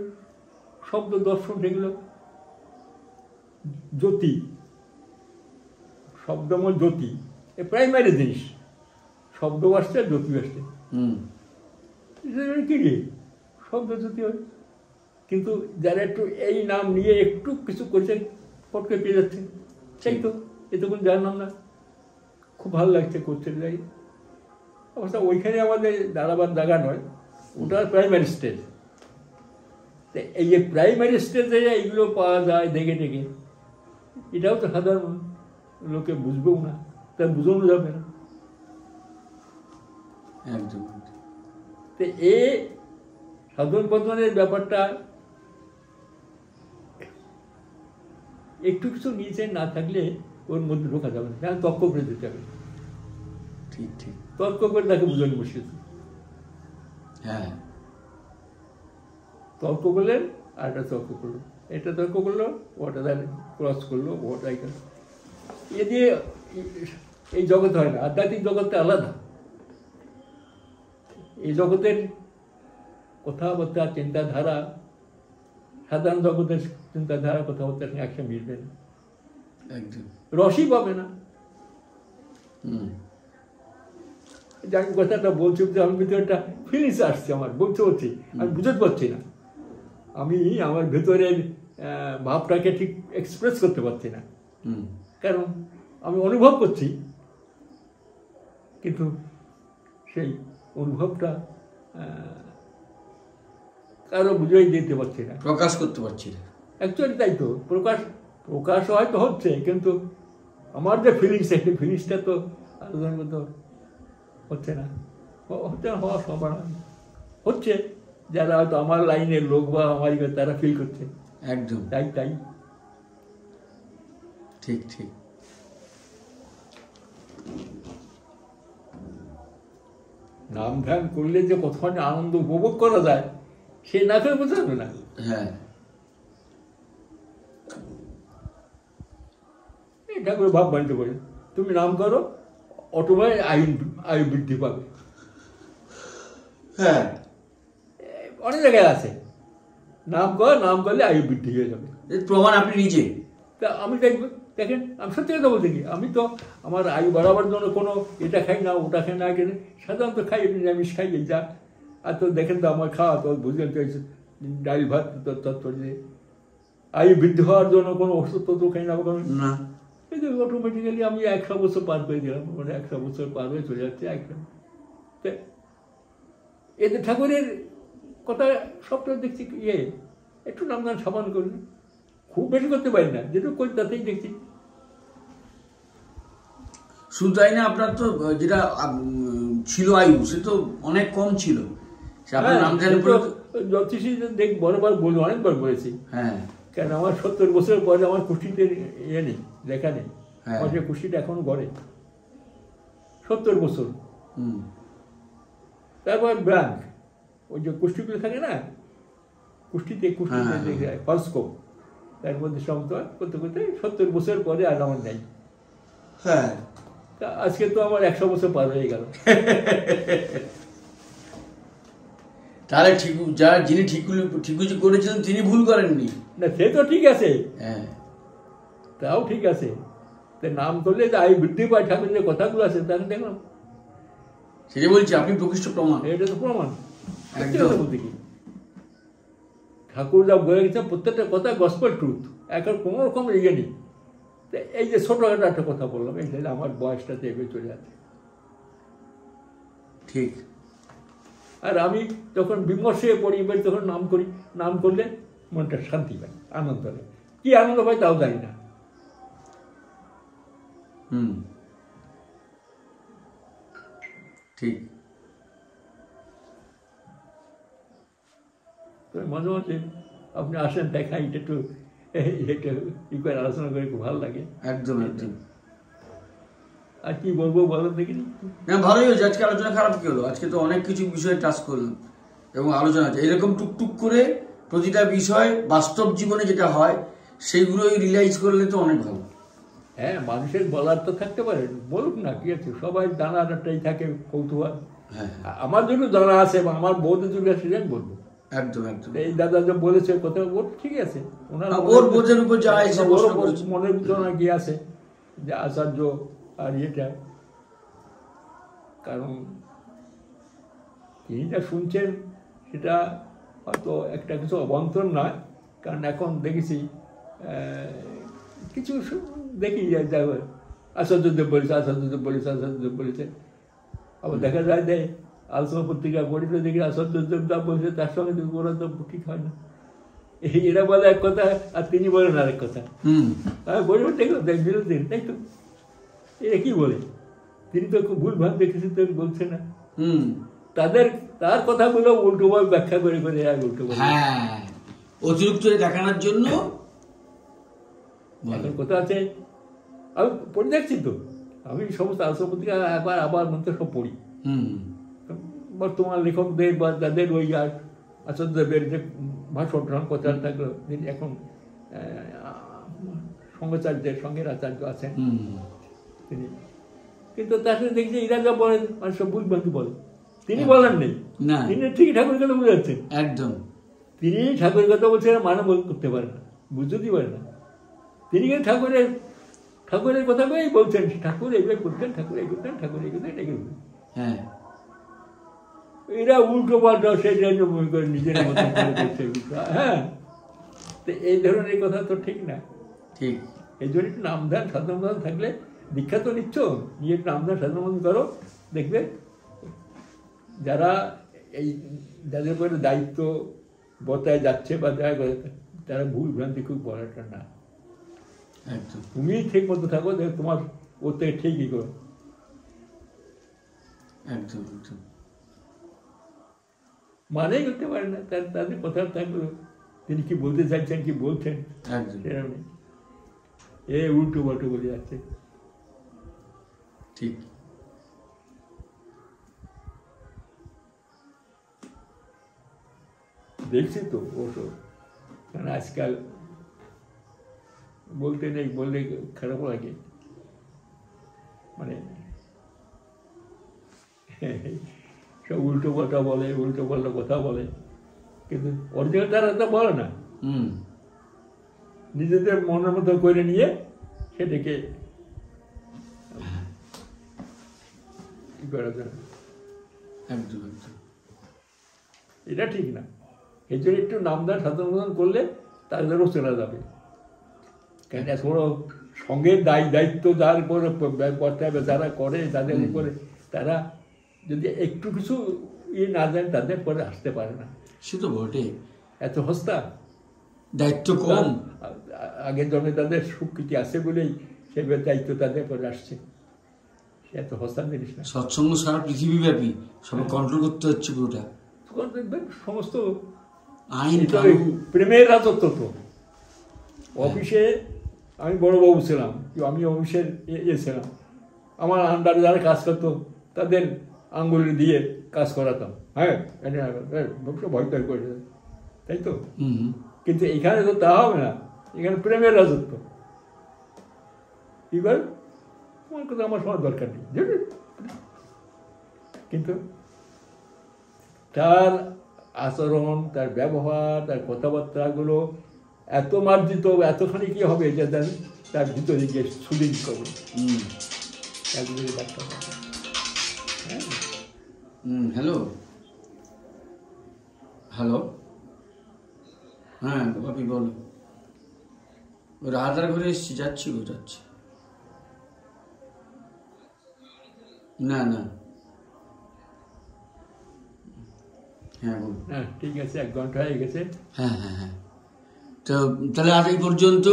শব্দ দর্শন এগুলো জ্যোতি, শব্দময় জ্যোতি, এ প্রাইমারি জিনিস। শব্দ আসছে, জ্যোতি আসছে, কি রে শব্দ জ্যোতি হয়। কিন্তু যারা একটু এই নাম নিয়ে একটু কিছু করছে পটকে পেয়ে যাচ্ছে, সেই তো এতক্ষণ জানলাম না, খুব ভালো লাগছে করতে যাই। অবশ্য ওইখানে আমাদের দাঁড়াবার জায়গা নয়, ওটা প্রাইমারি স্টেজ। এই যে প্রাইমারি স্টেজে এইগুলো পাওয়া যায় দেখে দেখে, এটাও তো সাধারণ লোকে বুঝবেও না, তা বুঝানো যাবে না। একদম। তো এ সাধন বর্ধনের ব্যাপারটা একটু কিছু নিচে না থাকলে ওর মধ্যে ঢোকা যাবে না, তর্ক করে দিতে হবে। ঠিক ঠিক, তর্ক করে তাকে বুঝানো মুশকিল। হ্যাঁ, তর্ক করলেন আর একটা তর্ক করলো, এটা তর্ক করলো, ওটা ক্রস করলো, ওটাই করলো। এ দিয়ে এই জগৎ হয় না, আধ্যাত্মিক জগৎটা আলাদা। এই জগতের কথাবার্তা চিন্তাধারা সাধারণ জগতের চিন্তাধারা কথাবার্তার সঙ্গে একসঙ্গে মিলবে না, একদম রসই পাবে না। আমি কথাটা বলছি, আমার ভিতরে একটা ফিলিংস আসছে, আমার বলতে হচ্ছে, আমি বুঝতে পারছি না, আমি আমার ভেতরের ভাবটাকে ঠিক এক্সপ্রেস করতে পারছি না, কারণ আমি অনুভব করছি কিন্তু সেই অনুভবটা কারো বুঝেই দিতে পারছি না, প্রকাশ করতে পারছি না। অ্যাকচুয়ালি তাই তো, প্রকাশ হয়তো হচ্ছে, কিন্তু আমার যে ফিলিংস, সেই ফিলিংসটা তো আলোচনার মতো হচ্ছে না, হওয়ার সম্ভাবনা হচ্ছে। যারা হয়তো আমার লাইনের লোক বা আমার তারা ফিল করছে, একদম তাই ঠিক ঠিক। নাম ধ্যান করলে যে কতখানি আনন্দ উপভোগ করা যায় সে না করে বোঝা যাবে না। হ্যাঁ, এটা করে ভাব বানিতে পারে, তুমি নাম করো অটোমেটিক আয়ু বৃদ্ধি পাবে। হ্যাঁ, অনেক জায়গায় আছে, নাম করলে আয়ু বৃদ্ধি হয়ে যাবে, প্রমাণ আপনি নিজে। তা আমি দেখেন, আমি সত্যি কথা বলতে কি, আমি তো আমার আয়ু বাড়াবার জন্য কোনো এটা খাই না, ওটা খাই না, সাধারণত খাই, নিরামিষ খাই, এই যা। আর তো দেখেন তো আমার খাওয়া তো বুঝলেন তো, ডাল ভাত তরকারি, আয়ু বৃদ্ধি হওয়ার জন্য কোনো ওষুধ তো খাই না, কোনো না, এই যে অটোমেটিক্যালি আমি 100 বছর পার করে দিলাম, মানে 100 বছর পার হয়ে চলে যাচ্ছে একদম। এতে ঠাকুরের কথা সবটা দেখছি একটু নাম গান সাবান করি, খুব বেশি করতে পারি না, যেটুকু করি তাতেই দেখছি। শুধু তাই না, আপনার তো যেটা ছিল আয়ু, সে তো অনেক কম ছিল। জ্যোতিষী দেখ বরাবর বলি, অনেকবার বলেছি। হ্যাঁ, কেন আমার 70 বছর পরে আমার কুষ্টিতে নেই, দেখা নেই, আমার যে কুষ্টিটা এখনো গড়ে 70 বছর। তারপর ব্রাঞ্চ, ওই যে কুষ্টিগুলো থাকে না, কুষ্টিতে ফলস্কোপ, তার মধ্যে সমতল করতে করতে 70 বছর পরে আর আমার নেই। হ্যাঁ, তা আজকে তো আমার 100 বছর পার হয়ে গেল। তাহলে যিনি ঠিকুজি করেছিলেন তিনি ভুল করেননি না, সে তো ঠিক আছে, হ্যাঁ, তাও ঠিক আছে। নাম করলে যে আয়ু বৃদ্ধি পায়, ঠাকুর যে কথাগুলো আছে তাহলে দেখলাম, সেটা বলছি, আপনি প্রকৃষ্ট প্রমাণ। এটা তো প্রমাণ। বলতে কি, ঠাকুর যা বলে গেছে প্রত্যেকটা কথা গসপেল ট্রুথ, এখন কোনো রকম ইয়ে নেই। এই যে ছোটখাটো একটা কথা বললাম, এই আমার বয়সটাতে এভাবে চলে যাচ্ছে, ঠিক। আর আমি যখন বিমর্ষ হয়ে পড়ি, এবার তখন নাম করি, নাম করলে মনটা শান্তি পায়, আনন্দ পায়। কি আনন্দ পায় তাও জানি না। ঠিক। মাঝে মাঝে আপনি আসেন, দেখাই একটু আলোচনা করে খুব ভালো লাগে। একদম একদম। আর কি বলবো বলেন দেখিনি। না, ভালোই হয়েছে, আজকে আলোচনা খারাপ কি হলো? আজকে তো অনেক কিছু বিষয়ে টাচ করলাম এবং আলোচনা আছে, এরকম টুকটুক করে প্রতিটা বিষয় বাস্তব জীবনে যেটা হয় সেইগুলোই রিয়েলাইজ করলে তো অনেক ভালো। হ্যাঁ, মানুষের বলার তো থাকতে পারে, বলুক না, কি আছে, সবাই জানাটাই থাকে কৌতূহল। হ্যাঁ, আমার জন্য জানা আছে বা আমার বউদের জন্য আছে, আমি বলবো একদম একদম। এই দাদা যে বলেছে কথা, ওর ঠিক আছে, ওনার ওর বোঝের উপর যা এসে মনের ভিতরে কি আছে যে আচার্য আর এটা, কারণ তিনি যা শুনছেন সেটা হয়তো একটা কিছু অবান্তর নয়, কারণ এখন দেখেছি কিছু দেখি আচার্যদেব বলেছে, আচার্যদেব বলেছে, আচার্যদেব বলেছে, আবার দেখা যায় যে আলোচনা পত্রিকা পড়িলে দেখি আচার্যদেব যা বলছে তার সঙ্গে ওরা তো ঠিক হয় না, এরা বলে এক কথা আর তিনি বলেন আরেক কথা। বলবেন দেখো বিরোধী, তাই তো, এরা কি বলে, তিনি তো ভুল ভাব দেখেছি তো বলছে না, তার কথাগুলো উল্টোভাবে ব্যাখ্যা করে করে উল্টো অতিরিক্ত দেখানোর জন্য। এখন কথা আছে, আমি পড়ে দেখছি তো, আমি সমস্ত আলোচনা পত্রিকা আবার মন্ত্র সব পড়ি, বর্তমান লেখকদের বা যাদের ওই আর আচার্যদেবের যে ভাষণ প্রচার থাকলো, এখন সঙ্গাচার্যের সঙ্গের আচার্য আছেন তিনি, কিন্তু তার সাথে দেখছি এরা যা বলেন মানুষ সব ভুল ভ্রান্তি বলে, তিনি বলেন নেই, তিনি ঠিকই ঠাকুরের কথা বুঝাচ্ছেন, একদম তিনি ঠাকুরের কথা বলছেন, মানে করতে পারে না, বুঝতেই পারে না, তিনি কিন্তু ঠাকুরের কথাগুলোই বলছেন, ঠাকুর এইভাবে করতেন, ঠাকুর এই করতেন, ঠাকুর এই করতেন, এটাকে বলতেন। হ্যাঁ, এরা উল্টো পাল্টা সেটা মনে করে নিজের মতো করে করছে। হ্যাঁ, তো এই ধরনের কথা তো ঠিক না, ঠিক এই জন্য একটু নামধান সাধন থাকলে, দীক্ষা তো নিচ্ছ, নিয়ে একটু নামধান সাধন করো, দেখবে যারা এই যাদের উপরে দায়িত্ব বতায় যাচ্ছে বা যারা তারা ভুল ভ্রান্তি খুব বড়টা না, তুমি ঠিক মতো থাকো, দেখ তোমার ওর থেকে ঠিকই করো। একদম একদম মানেই করতে পারে না, তাদের কথা থাকলো তিনি কি বলতে চাইছেন, কি বলছেন, সেরকম এ উল্টো পাল্টো বলে যাচ্ছে। ঠিক, দেখছি তো ওসব, কারণ আজকাল বলতে নেই, বললে খারাপ লাগে, মানে সব উল্টো পাল্টা বলে, উল্টো পাল্টা কথা বলে, কিন্তু অরিজিনাল তারা তো বলে না, নিজেদের মনের মতো করে নিয়ে সেটাকে করা যায়, এটা ঠিক না। এই জন্য একটু নামদার সাধন করলে তাদেরও চেনা যাবে, কেন এখনো সঙ্গে দায়িত্ব যার উপরে করতে হবে, যারা করে তাদের উপরে, তারা যদি একটু কিছু না যায় তাদের পরে আসতে পারে না, সে তো বটে, এত হস্তা দায়িত্ব কম, আগের জন্মে তাদের স্বীকৃতি আছে বলেই সে দায়িত্ব তাদের পরে আসছে, এত হস্তা জিনিস না। সৎসঙ্গ সারা পৃথিবীব্যাপী সবাই কন্ট্রোল করতে হচ্ছে পুরোটা, সমস্ত আইন প্রেমের রাজত্ব তো। অফিসে আমি বড়বাবু ছিলাম, আমি অফিসের ছিলাম, আমার আন্ডারে যারা কাজ করতো তাদের আঙ্গুলি দিয়ে কাজ করাতাম, হ্যাঁ ভয় করে, তাই তো, কিন্তু এখানে তো তা হবে না, এখানে প্রেমের রাজত্ব, কি করে তোমার কথা আমার শোনার দরকার নেই, কিন্তু তার আচরণ, তার ব্যবহার, তার কথাবার্তাগুলো এত মার্জিত, এতখানি কি হবে যে তার ভিতরে গিয়ে সুদিন করবে। হ্যালো হ্যালো, হ্যাঁ বাপি বল, ওই রাধার ঘরে এসছি, যাচ্ছি না না, হ্যাঁ বল, হ্যাঁ ঠিক আছে, 1 ঘন্টা হয়ে গেছে। হ্যাঁ হ্যাঁ হ্যাঁ, তো তাহলে আজ এই পর্যন্ত।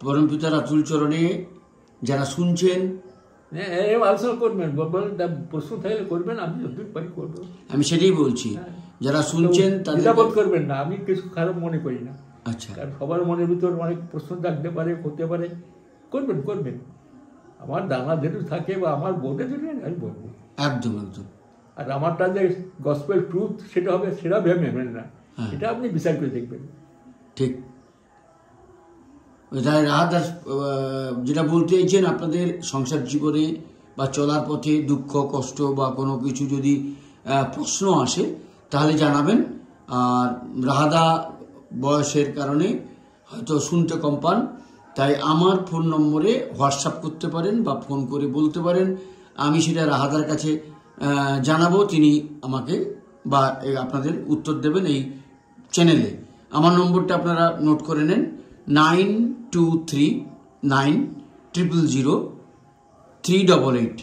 পরম পিতা রাতুল চরণে যারা শুনছেন, আলোচনা করবেন, প্রশ্ন থাকলে করবেন, আমি যতদূর পারি করবো, আমি সেটাই বলছি, যারা শুনছেন তাদের করবেন না, আমি কিছু খারাপ মনে করি না। আচ্ছা, কারণ সবার মনের ভিতর অনেক প্রশ্ন থাকতে পারে, হতে পারে, করবেন, আমার দানা যেটু থাকে বা আমার বোধে যেটু আমি বলবো, একদম একদম। আর আমারটা যে গসপেল ট্রুথ সেটা হবে, সেটা ভেবেন না, এটা আপনি বিচার করে দেখবেন। ঠিক, রাহাদাস যেটা বলতে চাইছেন, আপনাদের সংসার জীবনে বা চলার পথে দুঃখ কষ্ট বা কোনো কিছু যদি প্রশ্ন আসে তাহলে জানাবেন। আর রাহাদা বয়সের কারণে হয়তো শুনতে কম পান, তাই আমার ফোন নম্বরে হোয়াটসঅ্যাপ করতে পারেন বা ফোন করে বলতে পারেন, আমি সেটা রাহাদার কাছে জানাবো, তিনি আমাকে বা আপনাদের উত্তর দেবেন এই চ্যানেলে। আমার নম্বরটা আপনারা নোট করে নেন, 9239000388,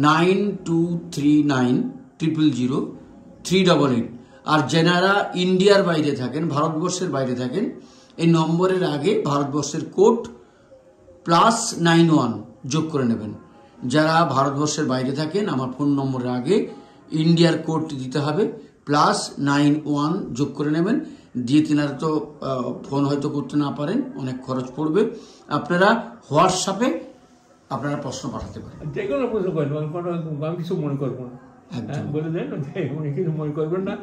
9239000388। আর যারা ইন্ডিয়ার বাইরে থাকেন, ভারতবর্ষের বাইরে থাকেন, এই নম্বরের আগে ভারতবর্ষের কোড +91 যোগ করে নেবেন। যারা ভারতবর্ষের বাইরে থাকেন, আমার ফোন নম্বরের আগে ইন্ডিয়ার কোড দিতে হবে, +91 যোগ করে নেবেন। দিয়ে তিনারা তো ফোন হয়তো করতে না পারেন, অনেক খরচ পড়বে। আপনারা হোয়াটসঅ্যাপে আপনারা প্রশ্ন পাঠাতে পারেন, যে কোনো প্রশ্ন করেন, আমি কিছু মনে করবো না, বলে দেন উনি কিছু মনে করবেন না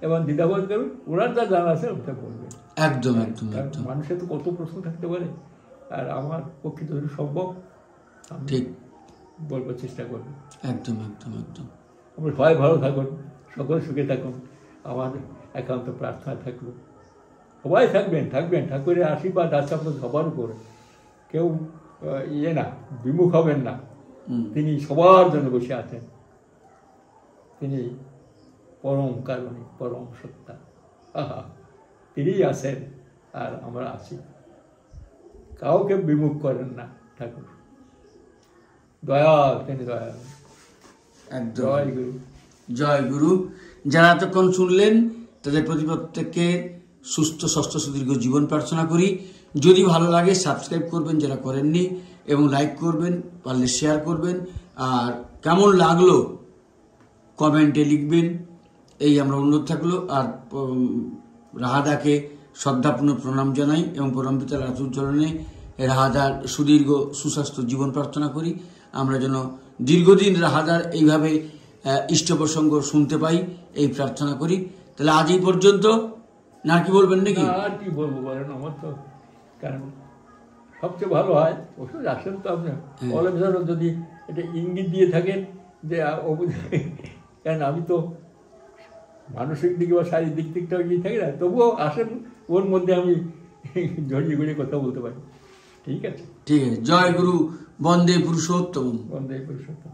এবং দ্বিধাবোধ করবেন, ওনার যা জানা আছে ওটা বলবেন। একদম একদম একদম। মানুষের তো কত প্রশ্ন থাকতে পারে, আর আমার পক্ষে তো সম্ভব, ঠিক বলবার চেষ্টা করবেন। একদম একদম একদম। আমরা সবাই ভালো থাকুন, সকল সুখে থাকুন, আমার একান্ত প্রার্থনা থাকলো সবাই থাকবেন, ঠাকুরের আশীর্বাদ আছে আপনার সবার উপরে, কেউ না বিমুখ হবেন না, তিনি সবার জন্য বসে আছেন, তিনি পরম কারণে পরম সত্তা, তিনি আছেন আর আমরা আছি, কাউকে বিমুখ করেন না ঠাকুর, দয়াল, তিনি দয়াল। একদম, জয় গুরু, জয় গুরু। যারা এতক্ষণ শুনলেন তাদের প্রতি প্রত্যেককে সুস্থ স্বাস্থ্য সুদীর্ঘ জীবন প্রার্থনা করি। যদি ভালো লাগে সাবস্ক্রাইব করবেন যারা করেননি, এবং লাইক করবেন, পারলে শেয়ার করবেন, আর কেমন লাগলো কমেন্টে লিখবেন, এই আমরা অনুরোধ থাকলো। আর রাহাদাকে শ্রদ্ধাপূর্ণ প্রণাম জানাই এবং পরমপিতা রাতুল চরণে রাহাদার সুদীর্ঘ সুস্বাস্থ্য জীবন প্রার্থনা করি। আমরা যেন দীর্ঘদিন রাহাদার এইভাবে ইষ্ট প্রসঙ্গ শুনতে পাই, এই প্রার্থনা করি। তাহলে আজ এই পর্যন্ত, না কি বলবেন নাকি? আর কি বলবো বলেন, আমার তো কারণ সবচেয়ে ভালো হয় ওষুধ আসেন তো আপনার অলভেসার যদি এটা ইঙ্গিত দিয়ে থাকেন যে কারণ আমি তো মানসিক দিকে বা শারীরিক দিক থেকে গিয়ে থাকি না, তবুও আসেন, ওর মধ্যে আমি জড়িয়ে গড়িয়ে কথা বলতে পারি। ঠিক আছে, ঠিক আছে। জয় গুরু, বন্দে পুরুষোত্তম। বন্দে পুরুষোত্তম।